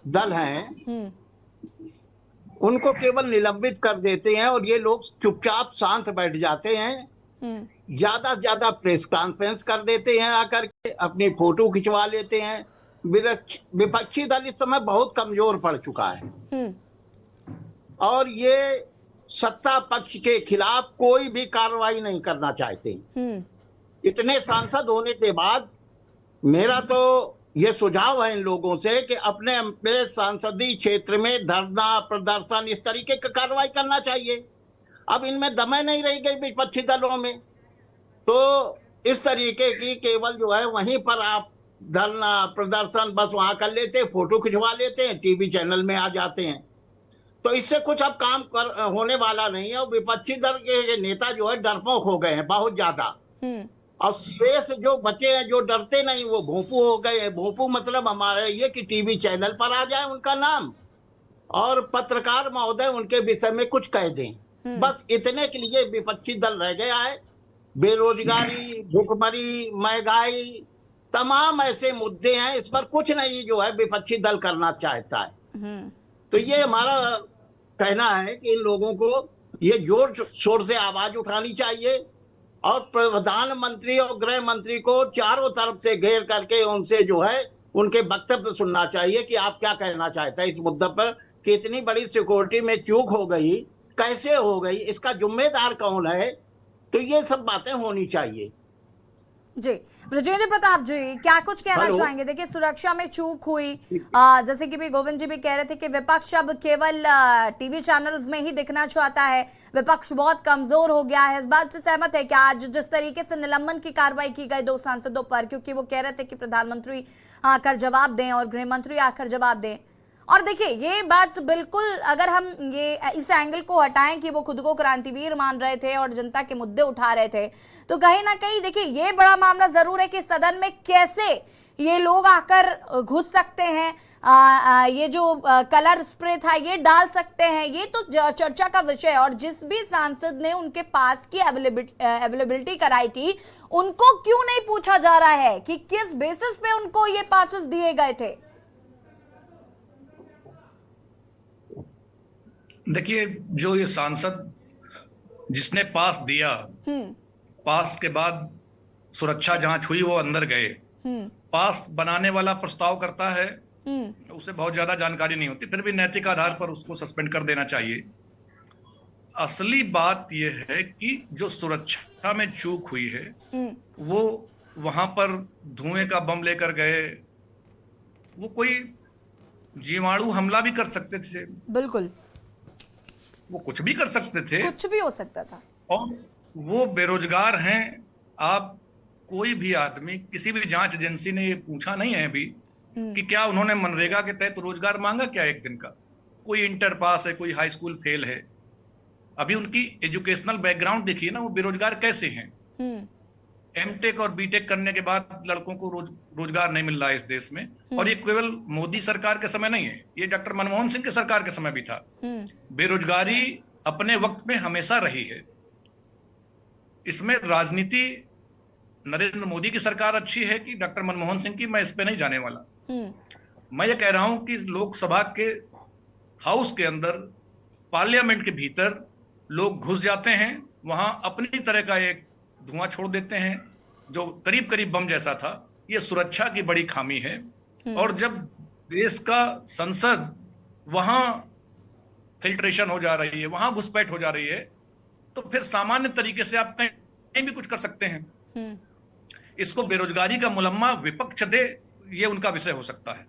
दल हैं उनको केवल निलंबित कर देते हैं और ये लोग चुपचाप शांत बैठ जाते हैं। ज्यादा से ज्यादा प्रेस कॉन्फ्रेंस कर देते हैं, आकर के अपनी फोटो खिंचवा लेते हैं। विपक्षी दल इस समय बहुत कमजोर पड़ चुका है और ये सत्ता पक्ष के खिलाफ कोई भी कार्रवाई नहीं करना चाहते। इतने सांसद होने के बाद मेरा तो ये सुझाव है इन लोगों से कि अपने अपने संसदीय क्षेत्र में धरना, प्रदर्शन, इस तरीके की कार्रवाई करना चाहिए। अब इनमें दमे नहीं रही गई विपक्षी दलों में, तो इस तरीके की केवल जो है वहीं पर आप धरना प्रदर्शन बस वहां कर लेते हैं, फोटो खिंचवा लेते हैं, टीवी चैनल में आ जाते हैं। तो इससे कुछ अब काम होने वाला नहीं है और विपक्षी दल के नेता जो है डरपोक हो गए हैं बहुत ज्यादा, और शेष जो बचे हैं जो डरते नहीं वो भोंपू हो गए हैं। भोंपू मतलब हमारे ये कि टीवी चैनल पर आ जाए उनका नाम और पत्रकार महोदय उनके विषय में कुछ कह दें, बस इतने के लिए विपक्षी दल रह गया है। बेरोजगारी, भूखमरी, महंगाई, तमाम ऐसे मुद्दे हैं, इस पर कुछ नहीं जो है विपक्षी दल करना चाहता है। तो ये हमारा कहना है कि इन लोगों को ये जोर शोर से आवाज उठानी चाहिए और प्रधानमंत्री और गृह मंत्री को चारों तरफ से घेर करके उनसे जो है उनके वक्तव्य सुनना चाहिए कि आप क्या कहना चाहते हैं इस मुद्दे पर, कि इतनी बड़ी सिक्योरिटी में चूक हो गई, कैसे हो गई, इसका जिम्मेदार कौन है। तो ये सब बातें होनी चाहिए। जी ब्रजेंद्र प्रताप जी, क्या कुछ कहना हेलो। चाहेंगे? देखिए, सुरक्षा में चूक हुई, जैसे कि भी गोविंद जी भी कह रहे थे कि विपक्ष अब केवल टीवी चैनल्स में ही दिखना चाहता है, विपक्ष बहुत कमजोर हो गया है। इस बात से सहमत है क्या? आज जिस तरीके से निलंबन की कार्रवाई की गई 2 सांसदों पर, क्योंकि वो कह रहे थे कि प्रधानमंत्री आकर जवाब दें और गृह मंत्री आकर जवाब दें, और देखिए ये बात बिल्कुल, अगर हम ये इस एंगल को हटाएं कि वो खुद को क्रांतिवीर मान रहे थे और जनता के मुद्दे उठा रहे थे, तो कहीं ना कहीं देखिए ये बड़ा मामला जरूर है कि सदन में कैसे ये लोग आकर घुस सकते हैं, ये जो कलर स्प्रे था ये डाल सकते हैं, ये तो चर्चा का विषय है। और जिस भी सांसद ने उनके पास की अवेलेबिलिटी कराई थी, उनको क्यों नहीं पूछा जा रहा है कि किस बेसिस पे उनको ये पासेस दिए गए थे? देखिए, जो ये सांसद जिसने पास दिया, पास के बाद सुरक्षा जांच हुई, वो अंदर गए, पास बनाने वाला प्रस्ताव करता है, उसे बहुत ज्यादा जानकारी नहीं होती, फिर भी नैतिक आधार पर उसको सस्पेंड कर देना चाहिए। असली बात यह है कि जो सुरक्षा में चूक हुई है, वो वहां पर धुएं का बम लेकर गए, वो कोई जीवाणु हमला भी कर सकते थे, बिल्कुल, वो कुछ भी कर सकते थे, कुछ भी हो सकता था। और वो बेरोजगार हैं। आप कोई भी आदमी, किसी भी जांच एजेंसी ने ये पूछा नहीं है अभी कि क्या उन्होंने मनरेगा के तहत रोजगार मांगा क्या एक दिन का? कोई इंटर पास है, कोई हाई स्कूल फेल है, अभी उनकी एजुकेशनल बैकग्राउंड देखिए ना, वो बेरोजगार कैसे हैं। एमटेक और बीटेक करने के बाद लड़कों को रोजगार नहीं मिल रहा है इस देश में, और ये केवल मोदी सरकार के समय नहीं है, ये डॉक्टर मनमोहन सिंह के सरकार के समय भी था। बेरोजगारी अपने वक्त में हमेशा रही है। इसमें राजनीति नरेंद्र मोदी की सरकार अच्छी है कि डॉक्टर मनमोहन सिंह की, मैं इस पे नहीं जाने वाला। मैं ये कह रहा हूं कि लोकसभा के हाउस के अंदर, पार्लियामेंट के भीतर लोग घुस जाते हैं, वहां अपनी तरह का एक धुआं छोड़ देते हैं जो करीब करीब बम जैसा था। ये सुरक्षा की बड़ी खामी है। और जब देश का संसद वहां फिल्ट्रेशन हो जा रही है, वहां घुसपैठ हो जा रही है, तो फिर सामान्य तरीके से आप कहीं भी कुछ कर सकते हैं। इसको बेरोजगारी का मुलम्मा विपक्ष दे, ये उनका विषय हो सकता है,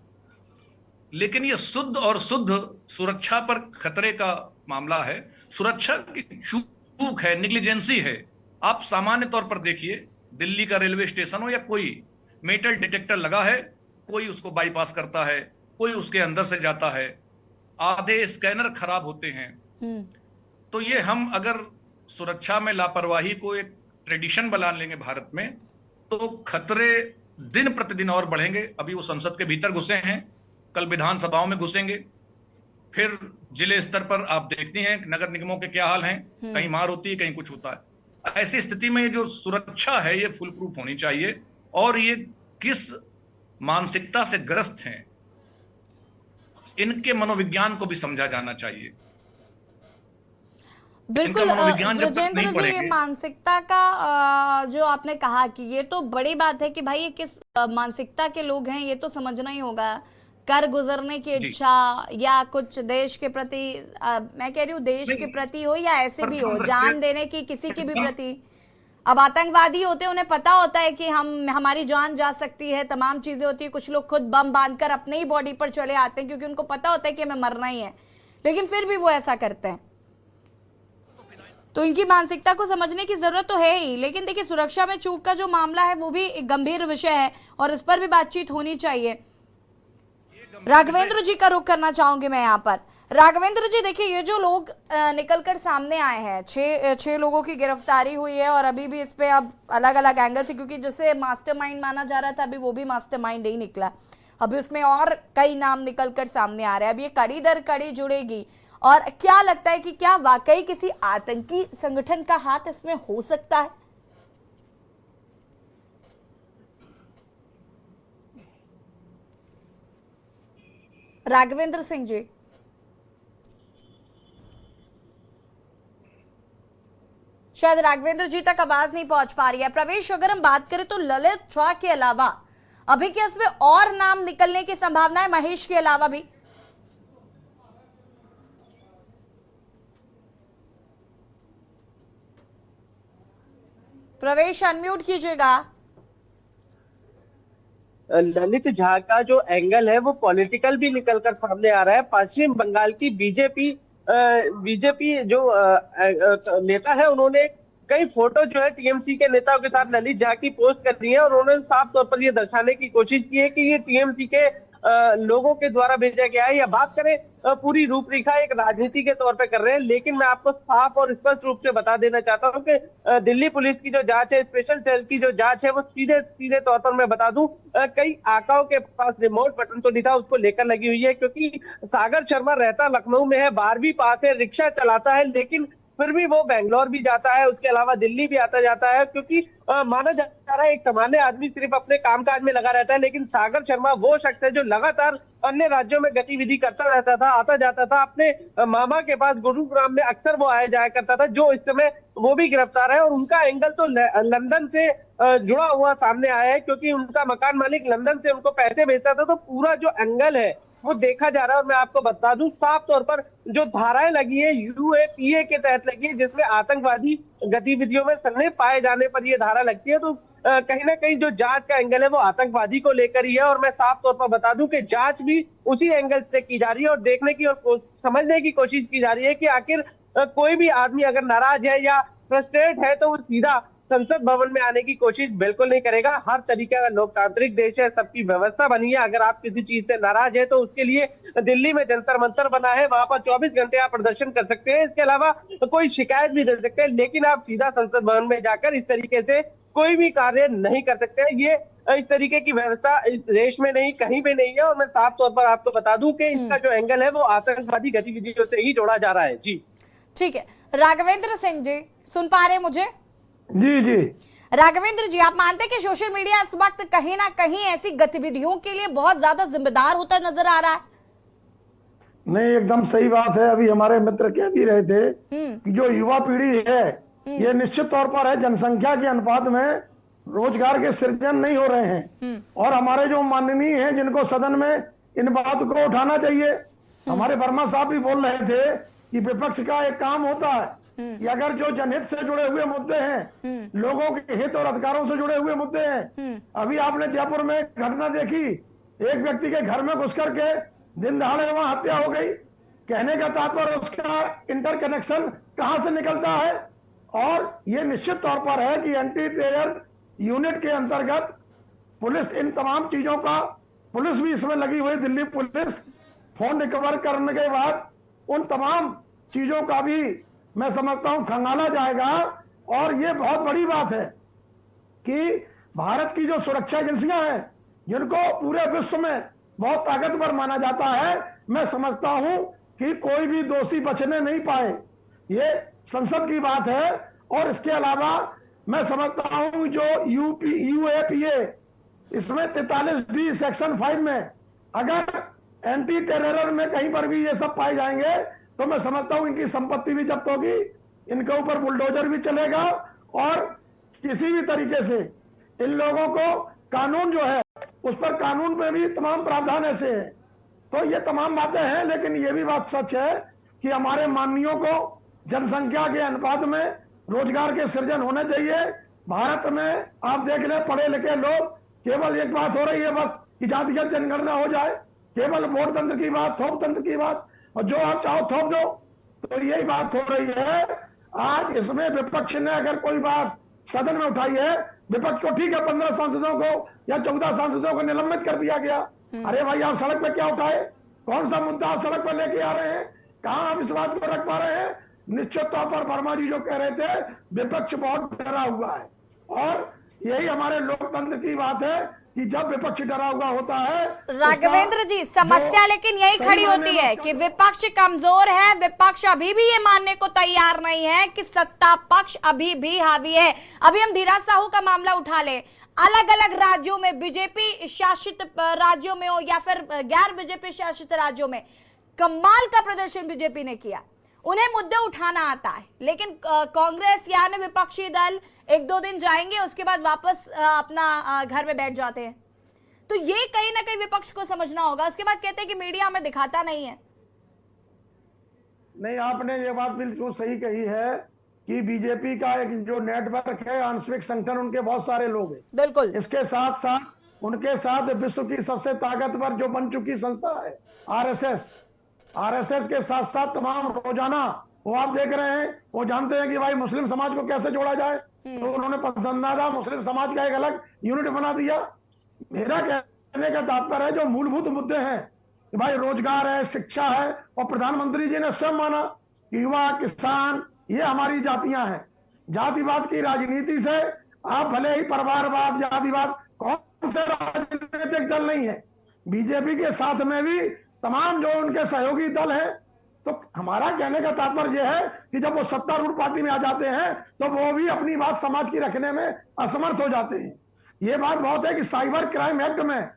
लेकिन ये शुद्ध और शुद्ध सुरक्षा पर खतरे का मामला है। सुरक्षा की चूक है, निग्लिजेंसी है। आप सामान्य तौर पर देखिए, दिल्ली का रेलवे स्टेशन हो या कोई, मेटल डिटेक्टर लगा है, कोई उसको बाईपास करता है, कोई उसके अंदर से जाता है, आधे स्कैनर खराब होते हैं। तो ये हम अगर सुरक्षा में लापरवाही को एक ट्रेडिशन बना लेंगे भारत में, तो खतरे दिन प्रतिदिन और बढ़ेंगे। अभी वो संसद के भीतर घुसे हैं, कल विधानसभाओं में घुसेंगे, फिर जिले स्तर पर आप देखती हैं नगर निगमों के क्या हाल हैं, कहीं मार होती है, कहीं कुछ होता है। ऐसी स्थिति में जो सुरक्षा है ये फुल प्रूफ होनी चाहिए। और ये किस मानसिकता से ग्रस्त हैं, इनके मनोविज्ञान को भी समझा जाना चाहिए। बिल्कुल मनोविज्ञान जब तक ब्रजेंद्र नहीं जी, ये पढ़ेंगे, मानसिकता का जो आपने कहा कि ये तो बड़ी बात है कि भाई ये किस मानसिकता के लोग हैं, ये तो समझना ही होगा। कर गुजरने की इच्छा या कुछ देश के प्रति, मैं कह रही हूँ देश के प्रति हो या ऐसे भी हो, जान देने की किसी की भी प्रति। अब आतंकवादी होते हैं, उन्हें पता होता है कि हमारी जान जा सकती है, तमाम चीजें होती है। कुछ लोग खुद बम बांधकर अपने ही बॉडी पर चले आते हैं क्योंकि उनको पता होता है कि हमें मरना ही है, लेकिन फिर भी वो ऐसा करते हैं। तो इनकी मानसिकता को समझने की जरूरत तो है ही। लेकिन देखिए, सुरक्षा में चूक का जो मामला है वो भी एक गंभीर विषय है और इस पर भी बातचीत होनी चाहिए। राघवेंद्र जी का रुख करना चाहूंगी मैं यहाँ पर। राघवेंद्र जी, देखिए ये जो लोग निकलकर सामने आए हैं, छह लोगों की गिरफ्तारी हुई है और अभी भी इस पे अब अलग अलग एंगल से, क्योंकि जिसे मास्टरमाइंड माना जा रहा था अभी वो भी मास्टरमाइंड नहीं निकला, अभी उसमें और कई नाम निकलकर सामने आ रहे हैं। अब ये कड़ी दर कड़ी जुड़ेगी और क्या लगता है कि क्या वाकई किसी आतंकी संगठन का हाथ इसमें हो सकता है? राघवेंद्र सिंह जी, शायद राघवेंद्र जी तक आवाज नहीं पहुंच पा रही है। प्रवेश, अगर हम बात करें तो ललित झा के अलावा अभी क्या इसमें और नाम निकलने की संभावना है, महेश के अलावा भी? प्रवेश, अनम्यूट कीजिएगा। ललित झा का जो एंगल है वो पॉलिटिकल भी निकलकर सामने आ रहा है। पश्चिम बंगाल की बीजेपी जो नेता है, उन्होंने कई फोटो जो है टीएमसी के नेताओं के साथ ललित झा की पोस्ट कर दी है और उन्होंने साफ तौर पर ये दर्शाने की कोशिश की है कि ये टीएमसी के लोगों के द्वारा भेजा गया है। या बात करें पूरी रूपरेखा एक राजनीति के तौर पे कर रहे हैं। लेकिन मैं आपको साफ और स्पष्ट रूप से बता देना चाहता हूं कि दिल्ली पुलिस की जो जांच है, स्पेशल सेल की जो जांच है, वो सीधे तौर पर मैं बता दूं, कई आकाओं के पास रिमोट बटन तो नहीं था, उसको लेकर लगी हुई है। क्योंकि सागर शर्मा रहता लखनऊ में है, 12वीं पास है, रिक्शा चलाता है, लेकिन फिर भी वो बेंगलोर भी जाता है, उसके अलावा दिल्ली भी आता जाता है। क्योंकि माना जा रहा है एक सामान्य आदमी सिर्फ अपने कामकाज में लगा रहता है, लेकिन सागर शर्मा वो शख्स है जो लगातार अन्य राज्यों में गतिविधि करता रहता था, आता जाता था। अपने मामा के पास गुरुग्राम में अक्सर वो आया जाया करता था, जो इस समय वो भी गिरफ्तार है। और उनका एंगल तो लंदन से जुड़ा हुआ सामने आया है, क्योंकि उनका मकान मालिक लंदन से उनको पैसे भेजता था। तो पूरा जो एंगल है वो देखा जा रहा है। और मैं आपको बता दूं, साफ तौर पर जो धाराएं लगी है यूएपीए के तहत लगी है, जिसमें आतंकवादी गतिविधियों में संलिप्त पाए जाने पर ये धारा लगती है। तो कहीं ना कहीं जो जांच का एंगल है वो आतंकवादी को लेकर ही है। और मैं साफ तौर पर बता दूं कि जांच भी उसी एंगल से की जा रही है और देखने की और समझने की कोशिश की जा रही है कि आखिर कोई भी आदमी अगर नाराज है या फ्रस्ट्रेट है तो वो सीधा संसद भवन में आने की कोशिश बिल्कुल नहीं करेगा। हर तरीके का लोकतांत्रिक देश है, सबकी व्यवस्था बनी है। अगर आप किसी चीज से नाराज है तो उसके लिए दिल्ली में जंतर मंतर बना है, वहां पर 24 घंटे आप प्रदर्शन कर सकते हैं। इसके अलावा कोई शिकायत भी दे सकते हैं, लेकिन आप सीधा संसद भवन में जाकर इस तरीके से कोई भी कार्य नहीं कर सकते हैं। ये इस तरीके की व्यवस्था इस देश में नहीं, कहीं पे नहीं है। और मैं साफ तौर पर आपको बता दूं कि इसका जो एंगल है वो आतंकवादी गतिविधियों से ही जोड़ा जा रहा है। जी ठीक है। राघवेंद्र सिंह जी, सुन पा रहे हैं मुझे? जी जी। राघवेंद्र जी, आप मानते हैं कि सोशल मीडिया इस वक्त कहीं ना कहीं ऐसी गतिविधियों के लिए बहुत ज्यादा जिम्मेदार होता नजर आ रहा है? नहीं, एकदम सही बात है। अभी हमारे मित्र कह भी रहे थे कि जो युवा पीढ़ी है ये निश्चित तौर पर है, जनसंख्या के अनुपात में रोजगार के सृजन नहीं हो रहे हैं। और हमारे जो माननीय हैं, जिनको सदन में इन बात को उठाना चाहिए, हमारे वर्मा साहब भी बोल रहे थे कि विपक्ष का एक काम होता है कि अगर जो जनहित से जुड़े हुए मुद्दे हैं, लोगों के हित और अधिकारों से जुड़े हुए मुद्दे हैं। अभी आपने जयपुर में घटना देखी, एक व्यक्ति के घर में घुस करके दिन दहाड़े वहां हत्या हो गई। कहने का तात्पर्य उसका इंटरकनेक्शन कहां से निकलता है। और ये निश्चित तौर पर है कि एंटी टेरर यूनिट के अंतर्गत पुलिस इन तमाम चीजों का, पुलिस भी इसमें लगी हुई, दिल्ली पुलिस फोन रिकवर करने के बाद उन तमाम चीजों का भी मैं समझता हूं खंगाला जाएगा। और ये बहुत बड़ी बात है कि भारत की जो सुरक्षा एजेंसियां हैं, जिनको पूरे विश्व में बहुत ताकतवर माना जाता है, मैं समझता हूं कि कोई भी दोषी बचने नहीं पाए। ये संसद की बात है। और इसके अलावा मैं समझता हूं जो यूएपीए, इसमें 43D सेक्शन 5 में अगर एंटी टेरर में कहीं पर भी ये सब पाए जाएंगे तो मैं समझता हूं इनकी संपत्ति भी जब्त होगी, इनके ऊपर बुलडोजर भी चलेगा और किसी भी तरीके से इन लोगों को कानून जो है उस पर कानून में भी तमाम प्रावधान ऐसे हैं। तो ये तमाम बातें हैं, लेकिन ये भी बात सच है कि हमारे माननीयों को जनसंख्या के अनुपात में रोजगार के सृजन होने चाहिए। भारत में आप देख लें, पढ़े लिखे लोग, केवल एक बात हो रही है बस कि जातिगत जनगणना हो जाए, केवल वोट तंत्र की बात, थोप तंत्र की बात, और जो आप चाहो थोप दो। तो यही बात हो रही है। आज इसमें विपक्ष ने अगर कोई बात सदन में उठाई है, विपक्ष को ठीक है 15 सांसदों को या 14 सांसदों को निलंबित कर दिया गया। अरे भाई, आप सड़क पे क्या उठाए? कौन सा मुद्दा आप सड़क पर लेके आ रहे हैं? कहां आप इस बात को रख पा रहे हैं? निश्चित तौर पर वर्मा जी जो कह रहे थे, विपक्ष बहुत डरा हुआ है। और यही हमारे लोकतंत्र की बात है कि जब विपक्ष डरा हुआ होता है। राघवेंद्र जी, समस्या लेकिन यही खड़ी होती है कि विपक्ष कमजोर है, विपक्ष अभी भी ये मानने को तैयार नहीं है कि सत्ता पक्ष अभी भी हावी है। अभी हम धीराज साहू का मामला उठा ले, अलग अलग राज्यों में, बीजेपी शासित राज्यों में हो या फिर गैर बीजेपी शासित राज्यों में, कमाल का प्रदर्शन बीजेपी ने किया। उन्हें मुद्दे उठाना आता है, लेकिन कांग्रेस या अन्य विपक्षी दल एक दो दिन जाएंगे, उसके बाद वापस अपना घर में बैठ जाते हैं। तो ये कहीं ना कहीं विपक्ष को समझना होगा। उसके बाद कहते हैं कि मीडिया हमें दिखाता नहीं है। नहीं, आपने ये बात बिल्कुल सही कही है कि बीजेपी का एक जो नेटवर्क है, आंतरिक संगठन, उनके बहुत सारे लोग हैं। बिल्कुल। इसके साथ साथ उनके साथ विश्व की सबसे ताकतवर जो बन चुकी संस्था है आरएसएस के साथ साथ तमाम रोजाना वो आप देख रहे हैं, वो जानते हैं कि भाई मुस्लिम समाज को कैसे जोड़ा जाए, तो उन्होंने पसंदीदा मुस्लिम समाज का एक अलग यूनिट बना दिया। मेरा कहने का तात्पर्य है जो मूलभूत मुद्दे हैं कि भाई रोजगार है, शिक्षा है, और प्रधानमंत्री जी ने स्वयं माना कि युवा, किसान, ये हमारी जातियां हैं। जातिवाद की राजनीति से आप भले ही परिवारवाद, जातिवाद, कौन से राजनीतिक दल नहीं है, बीजेपी के साथ में भी तमाम जो उनके सहयोगी दल हैं। तो हमारा कहने का तात्पर्य यह है कि जब वो सत्तारूढ़ पार्टी में आ जाते हैं तो वो भी अपनी बात समाज की रखने में असमर्थ हो जाते हैं। ये बात बहुत है कि साइबर क्राइम एक्ट में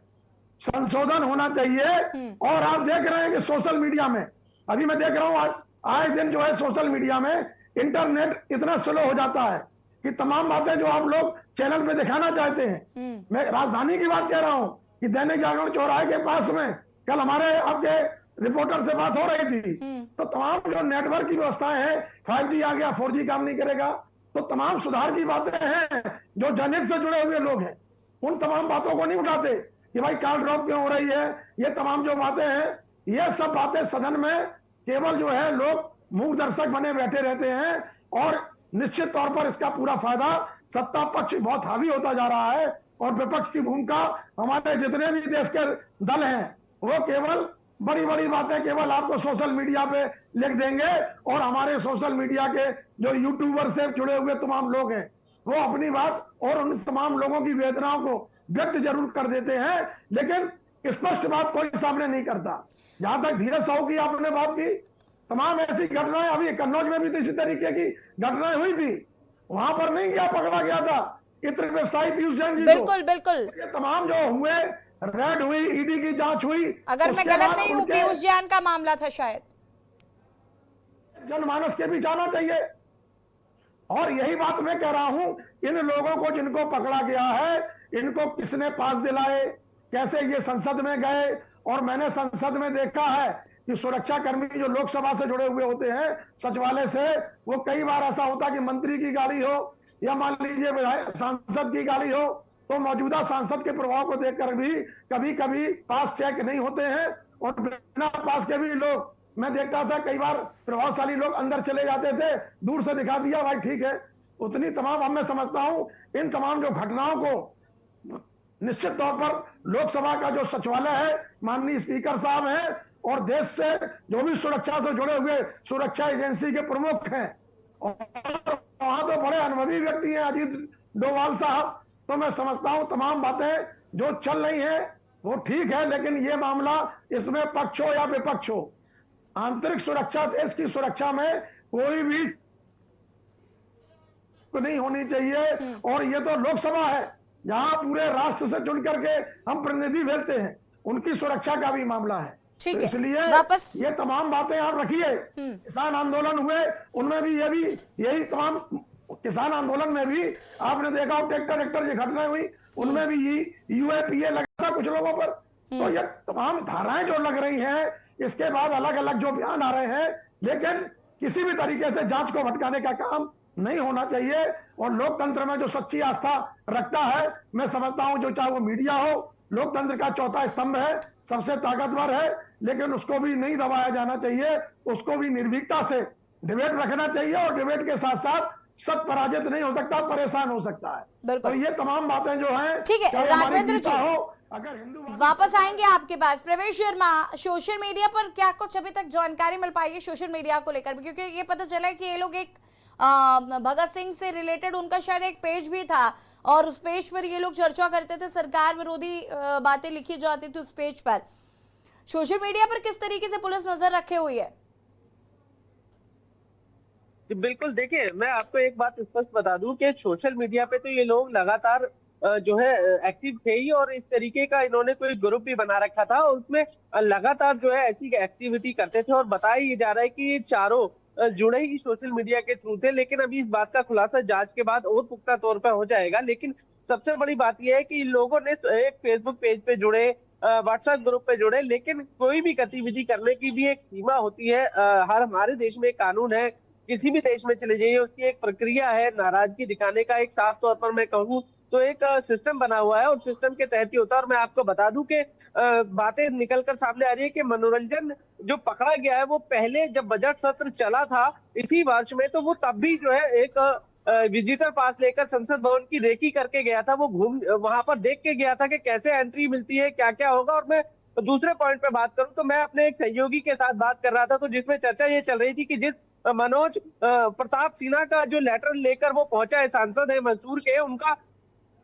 संशोधन होना चाहिए। और आप देख रहे हैं कि सोशल मीडिया में, अभी मैं देख रहा हूं आए दिन जो है सोशल मीडिया में इंटरनेट इतना स्लो हो जाता है कि तमाम बातें जो आप लोग चैनल पे दिखाना चाहते हैं, मैं राजधानी की बात कह रहा हूं कि दैनिक जागरण चौराहे के पास में कल हमारे आपके रिपोर्टर से बात हो रही थी, तो तमाम जो नेटवर्क की व्यवस्थाएं हैं, 5G आ गया, 4G काम नहीं करेगा, तो तमाम सुधार की बातें हैं। जो जनहित से जुड़े हुए लोग हैं उन तमाम बातों को नहीं उठाते कि भाई कॉल ड्रॉप क्यों हो रही है, ये तमाम जो बातें हैं, ये सब बातें सदन में केवल जो है लोग मूक दर्शक बने बैठे रहते हैं। और निश्चित तौर पर इसका पूरा फायदा सत्ता पक्ष बहुत हावी होता जा रहा है, और विपक्ष की भूमिका, हमारे जितने भी देश के दल हैं वो केवल बड़ी बड़ी बातें केवल आपको सोशल मीडिया पे लिख देंगे, और हमारे सोशल मीडिया के जो यूट्यूबर से जुड़े हुए तमाम लोग हैं वो अपनी बात और उन तमाम लोगों की वेदनाओं को व्यक्त जरूर कर देते हैं, लेकिन स्पष्ट बात कोई सामने नहीं करता। जहां तक धीरज साहू की आपने बात की, तमाम ऐसी घटनाएं, अभी कन्नौज में भी तो इसी तरीके की घटनाएं हुई थी, वहां पर नहीं गया, पकड़ा गया था इत्र व्यवसायी पीयूष जैन जी। बिल्कुल बिल्कुल। ये तमाम जो हुए, रेड हुई, ईडी की जांच हुई, अगर मैं गलत नहीं हूं, पीयूष जैन का मामला था शायद, जनमानस के भी जाना चाहिए। और यही बात मैं कह रहा हूं, इन लोगों को जिनको पकड़ा गया है, इनको किसने पास दिलाए, कैसे ये संसद में गए। और मैंने संसद में देखा है कि सुरक्षा कर्मी जो लोकसभा से जुड़े हुए होते हैं सचिवालय से, वो कई बार ऐसा होता कि मंत्री की गाड़ी हो या मान लीजिए सांसद की गाड़ी हो, तो मौजूदा सांसद के प्रभाव को देखकर भी कभी कभी पास चेक नहीं होते हैं, और बिना पास के भी लोग, मैं देखता था कई बार प्रभावशाली लोग अंदर चले जाते थे, दूर से दिखा दिया भाई ठीक है। उतनी तमाम, अब मैं समझता हूं इन तमाम जो घटनाओं को निश्चित तौर पर लोकसभा का जो सचिवालय है, माननीय स्पीकर साहब हैं, और देश से जो भी सुरक्षा से जुड़े हुए सुरक्षा एजेंसी के प्रमुख हैं, और वहां तो बड़े अनुभवी व्यक्ति हैं अजीत डोभाल साहब, तो मैं समझता हूं तमाम बातें जो चल रही हैं वो ठीक है, लेकिन ये मामला, इसमें पक्ष हो या विपक्ष हो, आंतरिक सुरक्षा, देश की सुरक्षा में कोई भी नहीं होनी चाहिए। और ये तो लोकसभा है जहां पूरे राष्ट्र से जुड़ करके हम प्रतिनिधि भेजते हैं, उनकी सुरक्षा का भी मामला है। ठीक तो है, इसलिए वापस ये तमाम बातें आप रखिए। किसान आंदोलन हुए, उनमें भी यही तमाम, किसान आंदोलन में भी आपने देखा ट्रैक्टर जो घटनाएं हुई, उनमें भी यूएपीए लगा था कुछ लोगों पर। तो ये तमाम धाराएं जो लग रही हैं, इसके बाद अलग अलग जो बयान आ रहे हैं, लेकिन किसी भी तरीके से जांच को भटकाने का काम नहीं होना चाहिए। और लोकतंत्र में जो सच्ची आस्था रखता है, मैं समझता हूं जो चाहे वो मीडिया हो, लोकतंत्र का चौथा स्तंभ है, सबसे ताकतवर है, लेकिन उसको भी नहीं दबाया जाना चाहिए, उसको भी निर्भीकता से डिबेट रखना चाहिए, और डिबेट के साथ साथ सत पराजित नहीं हो सकता, परेशान हो सकता है। तो ये तमाम बातें जो हैं, ठीक है राघवेंद्र जी, अगर हिंदू वापस आएंगे आपके पास। प्रवेश शर्मा, सोशल मीडिया पर क्या कुछ अभी तक जानकारी मिल पाई है सोशल मीडिया को लेकर, क्योंकि ये पता चला है कि ये लोग एक भगत सिंह से रिलेटेड उनका शायद एक पेज भी था, और उस पेज पर ये लोग चर्चा करते थे, सरकार विरोधी बातें लिखी जाती थी उस पेज पर। सोशल मीडिया पर किस तरीके से पुलिस नजर रखे हुई है? बिल्कुल, देखिए मैं आपको एक बात स्पष्ट बता दूं कि सोशल मीडिया पे तो ये लोग लगातार जो है एक्टिव थे ही, और इस तरीके का इन्होंने कोई ग्रुप भी बना रखा था और उसमें लगातार जो है ऐसी एक्टिविटी करते थे। और बताया ये जा रहा है कि ये चारों जुड़े ही सोशल मीडिया के थ्रू थे, लेकिन अभी इस बात का खुलासा जांच के बाद और पुख्ता तौर पर हो जाएगा। लेकिन सबसे बड़ी बात यह है कि इन लोगों ने एक फेसबुक पेज पे जुड़े, व्हाट्सएप ग्रुप पे जुड़े, लेकिन कोई भी गतिविधि करने की भी एक सीमा होती है। हर हमारे देश में एक कानून है, किसी भी देश में चले जाइए उसकी एक प्रक्रिया है, नाराजगी दिखाने का एक साफ तौर पर मैं कहूँ तो एक सिस्टम बना हुआ है और सिस्टम के तहत ही होता है। और मैं आपको बता दूं कि बातें निकलकर सामने आ रही है कि मनोरंजन जो पकड़ा गया है वो पहले जब बजट सत्र चला था इसी वर्ष में, तो वो तब भी जो है एक विजिटर पास लेकर संसद भवन की रेकी करके गया था। वो वहां पर देख के गया था कि कैसे एंट्री मिलती है, क्या क्या होगा। और मैं दूसरे पॉइंट पे बात करूं तो मैं अपने एक सहयोगी के साथ बात कर रहा था, तो जिसमें चर्चा ये चल रही थी कि जिस मनोज प्रताप सिन्हा का जो लेटर लेकर वो पहुंचा है, सांसद है मंसूर के, उनका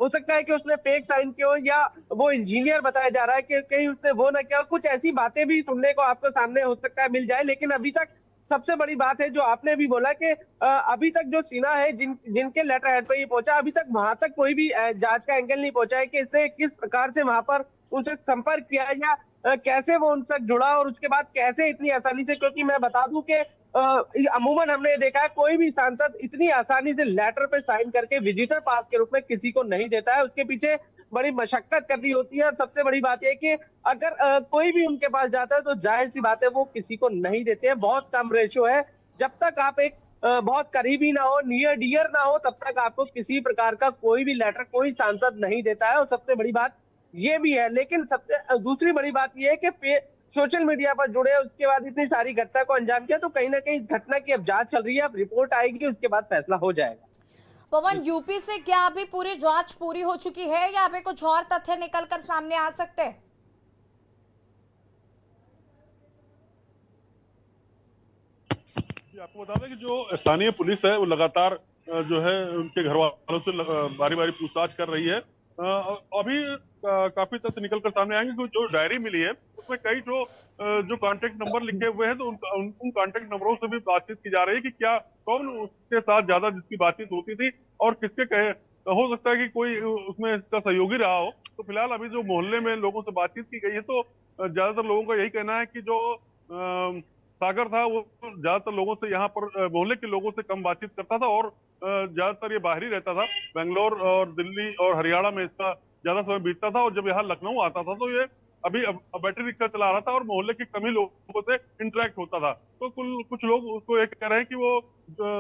हो सकता है कि उसने फेक साइन किया हो या वो इंजीनियर बताया जा रहा है कि कहीं उसने वो ना किया, और कुछ ऐसी बातें भी सुनने को आपको सामने हो सकता है मिल जाए। लेकिन अभी तक सबसे बड़ी बात है जो आपने भी बोला कि अभी तक जो सिन्हा है जिनके लेटर हेड पर ये पहुंचा, अभी तक वहां तक कोई भी जांच का एंगल नहीं पहुंचा है कि इसने किस प्रकार से वहां पर उनसे संपर्क किया या कैसे वो उनसे जुड़ा और उसके बाद कैसे इतनी आसानी से। क्योंकि मैं बता दूं कि अमूमन हमने देखा है कोई भी सांसद इतनी आसानी से लेटर पे साइन करके विजिटर पास के रूप में किसी को नहीं देता है, उसके पीछे बड़ी मशक्कत करनी होती है। और सबसे बड़ी बात यह कि अगर कोई भी उनके पास जाता है तो जाहिर सी बात है वो किसी को नहीं देते हैं। बहुत कम रेशियो है, जब तक आप एक बहुत करीबी ना हो, नियर डियर ना हो, तब तक आपको किसी प्रकार का कोई भी लेटर कोई सांसद नहीं देता है। और सबसे बड़ी बात ये भी है। लेकिन सबसे दूसरी बड़ी बात यह है कि सोशल मीडिया पर जुड़े, उसके बाद इतनी सारी घटना को अंजाम किया, तो कहीं ना कहीं घटना की अब जांच चल रही है, अब रिपोर्ट आएगी, उसके बाद फैसला हो जाएगा। पवन, यूपी से क्या अभी पूरी जांच पूरी हो चुकी है या अभी कुछ और तथ्य निकल कर सामने आ सकते हैं? आपको बता दें कि जो स्थानीय पुलिस है वो लगातार जो है उनके घर वालों से बारी बारी पूछताछ कर रही है। अभी काफी तथ्य निकल कर सामने आएंगे कि जो डायरी मिली है उसमें कई जो कांटेक्ट नंबर लिखे हुए हैं, तो उन कांटेक्ट नंबरों से भी बातचीत की जा रही है कि क्या कौन उसके साथ ज्यादा जिसकी बातचीत होती थी और किसके कहे हो सकता है कि कोई उसमें इसका सहयोगी रहा हो। तो फिलहाल अभी जो मोहल्ले में लोगों से बातचीत की गई है तो ज्यादातर लोगों का यही कहना है कि जो सागर था वो ज्यादातर लोगों से यहाँ पर मोहल्ले के लोगों से कम बातचीत करता था और ज्यादातर ये बाहर ही रहता था। बेंगलोर और दिल्ली और हरियाणा में इसका ज्यादा समय बीतता था और जब यहाँ लखनऊ आता था तो ये अभी बैटरी रिक्शा चला रहा था और मोहल्ले के कम ही लोगों से इंटरेक्ट होता था। तो कुछ लोग उसको एक कह रहे हैं कि वो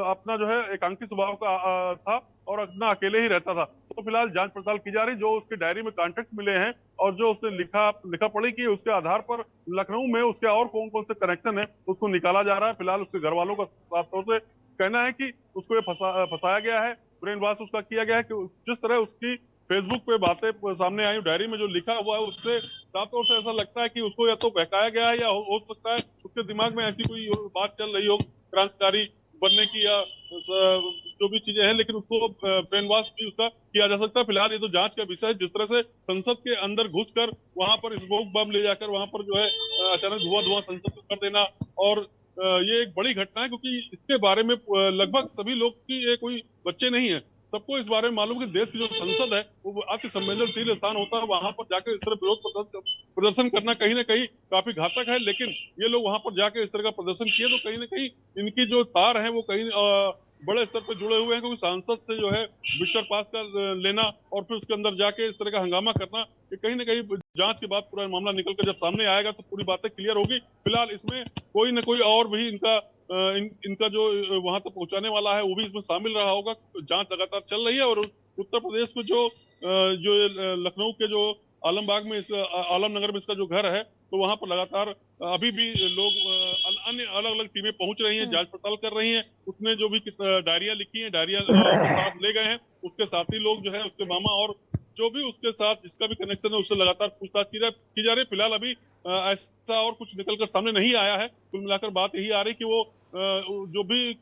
अपना जो है एकांकी स्वभाव का था और अपना अकेले ही रहता था। तो फिलहाल जांच पड़ताल की जा रही, जो उसके डायरी में कॉन्टेक्ट मिले हैं और जो उसने लिखा पढ़ी की उसके आधार पर लखनऊ में उसके और कौन कौन से कनेक्शन है उसको निकाला जा रहा है। फिलहाल उसके घर वालों का साफ तौर से कहना है कि उसको ये फंसाया गया है, ब्रेन वॉश उसका किया गया है कि जिस तरह उसकी फेसबुक पे बातें सामने आई, डायरी में जो लिखा हुआ है उससे साफ तौर से ऐसा लगता है कि उसको या तो बहकाया गया है या हो सकता है उसके दिमाग में ऐसी कोई बात चल रही हो क्रांतिकारी बनने की या जो भी चीजें हैं, लेकिन उसको ब्रेन वॉश भी उसका किया जा सकता है। फिलहाल ये तो जांच का विषय है। जिस तरह से संसद के अंदर घुसकर वहां पर स्मोक बम ले जाकर वहां पर जो है अचानक धुआं संसद को कर देना, और ये एक बड़ी घटना है क्योंकि इसके बारे में लगभग सभी लोग की ये कोई बच्चे नहीं है, सबको इस बारे में मालूम कि देश की जो संसद है वो अति संवेदनशील स्थान होता है, वहां पर जाकर इस तरह विरोध प्रदर्शन करना कहीं ना कहीं काफी घातक है। लेकिन ये लोग वहां पर जाकर इस तरह का प्रदर्शन किए तो कहीं ना कहीं इनकी जो तार है वो कहीं बड़े स्तर पर जुड़े हुए हैं, क्योंकि सांसद से जो है विजिटर पास का लेना और फिर उसके अंदर जाके इस तरह का हंगामा करना, ये कहीं ना कहीं जांच के बाद पूरा मामला निकलकर जब सामने आएगा तो पूरी बातें क्लियर होगी। फिलहाल इसमें कोई न कोई और भी इनका जो वहां तक पहुंचाने वाला है वो भी इसमें शामिल रहा होगा। जांच लगातार चल रही है और उत्तर प्रदेश में जो लखनऊ के जो आलमबाग में आलमनगर में इसका जो घर है तो वहां पर लगातार अभी भी लोग अन्य अलग अलग टीमें पहुंच रही हैं, जांच पड़ताल कर रही हैं। उसने जो भी डायरिया लिखी हैं, डायरिया साथ ले गए हैं, उसके साथी लोग जो है उसके मामा और जो भी उसके साथ जिसका भी कनेक्शन है उससे लगातार पूछताछ की जा रही है। फिलहाल अभी ऐसा और कुछ निकलकर सामने नहीं आया है। कुल मिलाकर बात यही आ रही कि वो जो भी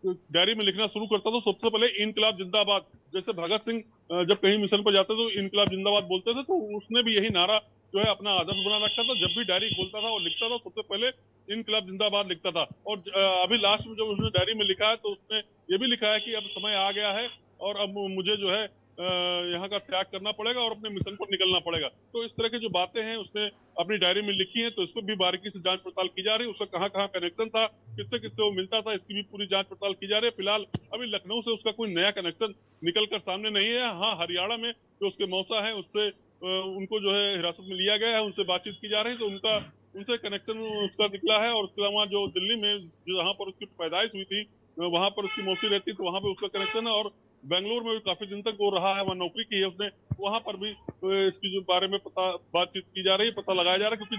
डायरी में लिखना शुरू करता था सबसे पहले इनकलाब जिंदाबाद, जैसे भगत सिंह जब कहीं मिशन पर जाते तो इनकलाब जिंदाबाद बोलते थे, तो उसने भी यही नारा जो है अपना आदर्श बना रखा था। जब भी डायरी खोलता था और लिखता था सबसे पहले इनकलाब जिंदाबाद लिखता था। और अभी लास्ट में जब उसने डायरी में लिखा है तो उसने ये भी लिखा है कि अब समय आ गया है और अब मुझे जो है यहाँ का त्याग करना पड़ेगा और अपने मिशन पर निकलना पड़ेगा। तो इस तरह की जो बातें हैं उसने अपनी डायरी में लिखी हैं, तो इस पर भी बारीकी से जांच पड़ताल की जा रही है। उसका कहाँ कहाँ कनेक्शन था, किससे किससे वो मिलता था, इसकी भी पूरी जांच पड़ताल की जा रही है। फिलहाल अभी लखनऊ से उसका कोई नया कनेक्शन निकल कर सामने नहीं है। हाँ, हरियाणा में जो उसके मौसा है उससे उनको जो है हिरासत में लिया गया है, उनसे बातचीत की जा रही है, तो उनसे कनेक्शन उसका निकला है। और उसके अलावा जो दिल्ली में जहाँ पर उसकी पैदाइश हुई थी वहां पर उसकी मौसी रहती, तो वहां पे उसका कनेक्शन है। और बेंगलोर में भी काफी दिन तक वो रहा है, वहाँ नौकरी की है उसने, वहां पर भी इसकी जो बारे में बातचीत की जा रही है, पता लगाया जा रहा है। क्योंकि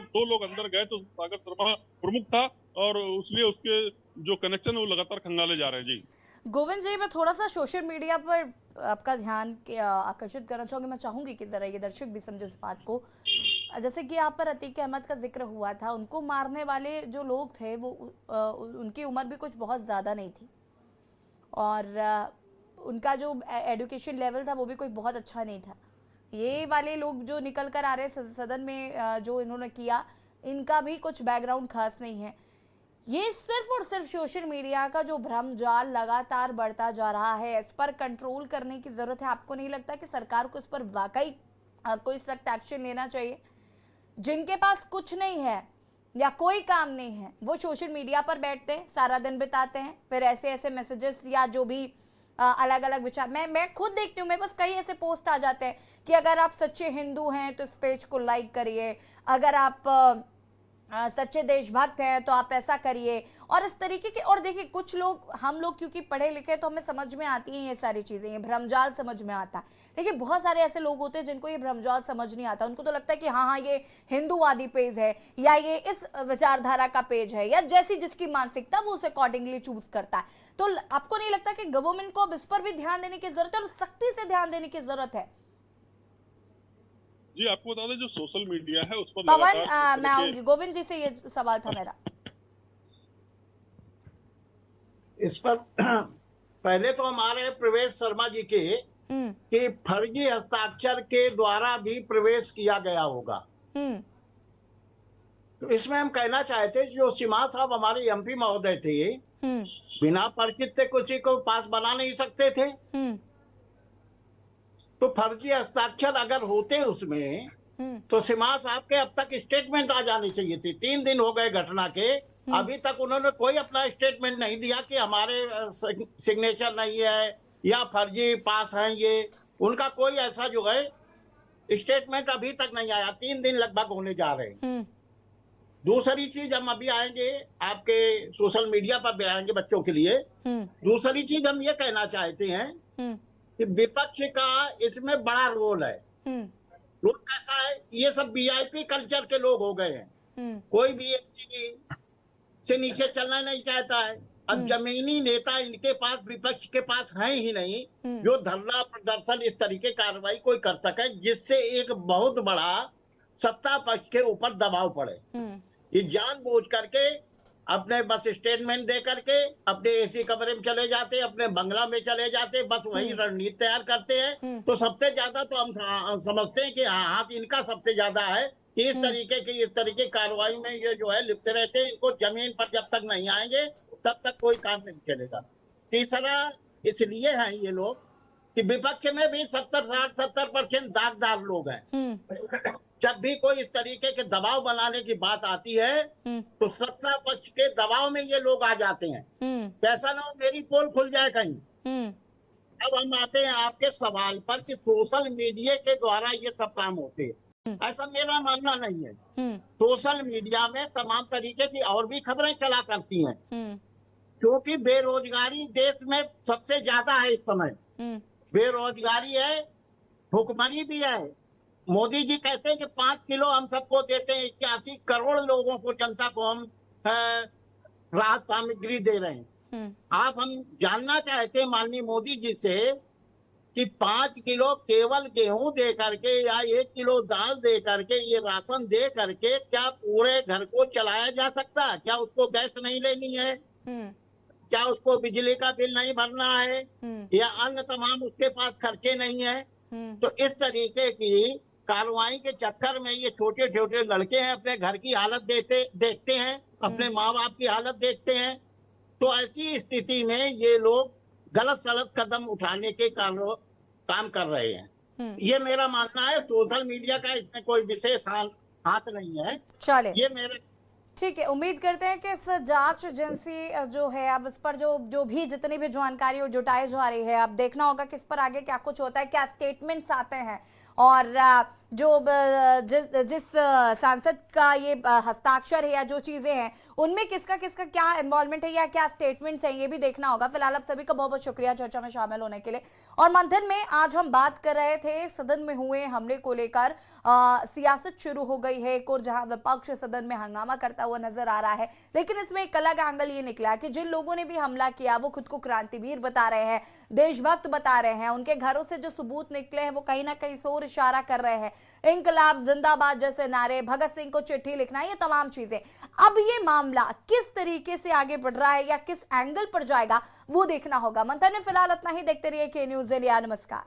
दो लोग अंदर गए तो सागर शर्मा प्रमुख था और इसलिए उसके जो कनेक्शन है वो लगातार खंगाले जा रहे हैं। जी गोविंद जी, मैं थोड़ा सा सोशल मीडिया पर आपका ध्यान आकर्षित करना चाहूंगी। मैं चाहूंगी कि जरा ये दर्शक भी समझे इस बात को। जैसे कि यहाँ पर अतीक अहमद का जिक्र हुआ था, उनको मारने वाले जो लोग थे वो उनकी उम्र भी कुछ बहुत ज़्यादा नहीं थी और उनका जो एजुकेशन लेवल था वो भी कोई बहुत अच्छा नहीं था। ये वाले लोग जो निकल कर आ रहे सदन में जो इन्होंने किया, इनका भी कुछ बैकग्राउंड खास नहीं है। ये सिर्फ और सिर्फ सोशल मीडिया का जो भ्रम जाल लगातार बढ़ता जा रहा है, इस पर कंट्रोल करने की ज़रूरत है। आपको नहीं लगता कि सरकार को इस पर वाकई कोई सख्त एक्शन लेना चाहिए? जिनके पास कुछ नहीं है या कोई काम नहीं है, वो सोशल मीडिया पर बैठते हैं, सारा दिन बिताते हैं, फिर ऐसे ऐसे मैसेजेस या जो भी अलग अलग विचार, मैं खुद देखती हूँ, मेरे पास कई ऐसे पोस्ट आ जाते हैं कि अगर आप सच्चे हिंदू हैं तो इस पेज को लाइक करिए, अगर आप सच्चे देशभक्त हैं तो आप ऐसा करिए, और इस तरीके के। और देखिए, कुछ लोग, हम लोग क्योंकि पढ़े लिखे तो हमें समझ में आती हैं ये सारी चीज़ें, ये भ्रमजाल समझ में आता है। लेकिन बहुत सारे ऐसे लोग होते हैं जिनको ये भ्रमजाल समझ नहीं आता। उनको तो लगता है कि हाँ ये हिंदूवादी पेज है या ये इस विचारधारा का पेज है, या जैसी जिसकी मानसिकता वो उसे अकॉर्डिंगली चूज करता है। तो आपको नहीं लगता कि गवर्नमेंट को अब इस पर भी ध्यान देने की जरूरत है और सख्ती से ध्यान देने की जरूरत है? जी, आपको बता दें जो सोशल मीडिया है उस पर पवन, मैं आऊंगी, गोविंद जी से ये सवाल था मेरा। इस पर पहले तो हमारे प्रवेश शर्मा जी के कि फर्जी हस्ताक्षर के द्वारा भी प्रवेश किया गया होगा। तो इसमें हम कहना चाहते जो सीमा साहब हमारे एमपी महोदय थे, बिना परिचित से किसी को पास बना नहीं सकते थे। तो फर्जी हस्ताक्षर अगर होते उसमें तो सीमा साहब के अब तक स्टेटमेंट आ जानी चाहिए थी। 3 दिन हो गए घटना के, अभी तक उन्होंने कोई अपना स्टेटमेंट नहीं दिया कि हमारे सिग्नेचर नहीं है या फर्जी पास हैं। ये उनका कोई ऐसा जो है स्टेटमेंट अभी तक नहीं आया। 3 दिन लगभग होने जा रहे हैं। दूसरी चीज, हम अभी आएंगे आपके सोशल मीडिया पर भी आएंगे बच्चों के लिए। दूसरी चीज हम ये कहना चाहते हैं कि विपक्ष का इसमें बड़ा रोल है। रोल कैसा है? ये सब वीआईपी कल्चर के लोग हो गए हैं। कोई भी एक से नीचे चलना नहीं चाहता है। अब जमीनी नेता इनके पास, विपक्ष के पास है ही नहीं जो धरना प्रदर्शन इस तरीके कार्रवाई कोई कर सके जिससे एक बहुत बड़ा सत्ता पक्ष के ऊपर दबाव पड़े। ये जानबूझ करके अपने बस स्टेटमेंट दे करके अपने एसी कमरे में चले जाते, अपने बंगला में चले जाते, बस वही रणनीति तैयार करते हैं। तो सबसे ज्यादा तो हम समझते हैं कि हाथ इनका सबसे ज्यादा है कि इस तरीके कार्रवाई में ये जो है लिप्त रहते हैं। इनको जमीन पर जब तक नहीं आएंगे तब तक कोई काम नहीं चलेगा। तीसरा इसलिए है ये लोग कि विपक्ष में भी 70-60-70% दागदार लोग हैं। जब भी कोई इस तरीके के दबाव बनाने की बात आती है तो सत्ता पक्ष के दबाव में ये लोग आ जाते हैं। कैसा ना हो मेरी पोल खुल जाए कहीं। अब हम आते हैं आपके सवाल पर कि सोशल मीडिया के द्वारा ये सब काम होते हैं। ऐसा मेरा मानना नहीं है। सोशल मीडिया में तमाम तरीके की और भी खबरें चला करती हैं, क्योंकि बेरोजगारी देश में सबसे ज्यादा है इस समय। बेरोजगारी है, भुखमरी भी है। मोदी जी कहते हैं कि 5 किलो हम सबको देते हैं, 81 करोड़ लोगों को, जनता को हम राहत सामग्री दे रहे हैं। आप हम जानना चाहते हैं माननीय मोदी जी से कि 5 किलो केवल गेहूं दे करके या 1 किलो दाल दे करके, ये राशन दे करके क्या पूरे घर को चलाया जा सकता है? क्या उसको गैस नहीं लेनी है? क्या उसको बिजली का बिल नहीं भरना है या अन्य तमाम उसके पास खर्चे नहीं है? तो इस तरीके की कार्रवाई के चक्कर में ये छोटे छोटे लड़के हैं, अपने घर की हालत देखते हैं, अपने माँ बाप की हालत देखते हैं। तो ऐसी स्थिति में ये लोग गलत सलत कदम उठाने के काम कर रहे हैं। ये मेरा मानना है। सोशल मीडिया का इसमें कोई विशेष हाथ नहीं है। चले ये मेरे ठीक है, उम्मीद करते हैं कि इस जांच एजेंसी जो है अब इस पर जो भी जितनी भी जानकारी जुटाई जा रही है, अब देखना होगा कि इस पर आगे क्या कुछ होता है, क्या स्टेटमेंट्स आते हैं और जो जिस सांसद का ये हस्ताक्षर है या जो चीजें हैं उनमें किसका किसका क्या इन्वॉल्वमेंट है या क्या स्टेटमेंट्स हैं, ये भी देखना होगा। फिलहाल आप सभी का बहुत बहुत शुक्रिया चर्चा में शामिल होने के लिए। और मंथन में आज हम बात कर रहे थे सदन में हुए हमले को लेकर। सियासत शुरू हो गई है एक और, जहां विपक्ष सदन में हंगामा करता हुआ नजर आ रहा है, लेकिन इसमें एक अलग एंगल ये निकला कि जिन लोगों ने भी हमला किया वो खुद को क्रांतिवीर बता रहे हैं, देशभक्त बता रहे हैं। उनके घरों से जो सबूत निकले हैं वो कहीं ना कहीं सोर इशारा कर रहे हैं, इंकलाब जिंदाबाद जैसे नारे, भगत सिंह को चिट्ठी लिखना, ये तमाम चीजें। अब ये मामला किस तरीके से आगे बढ़ रहा है या किस एंगल पर जाएगा वो देखना होगा। मंथन में फिलहाल इतना ही। देखते रहिए के न्यूज़ इंडिया। नमस्कार।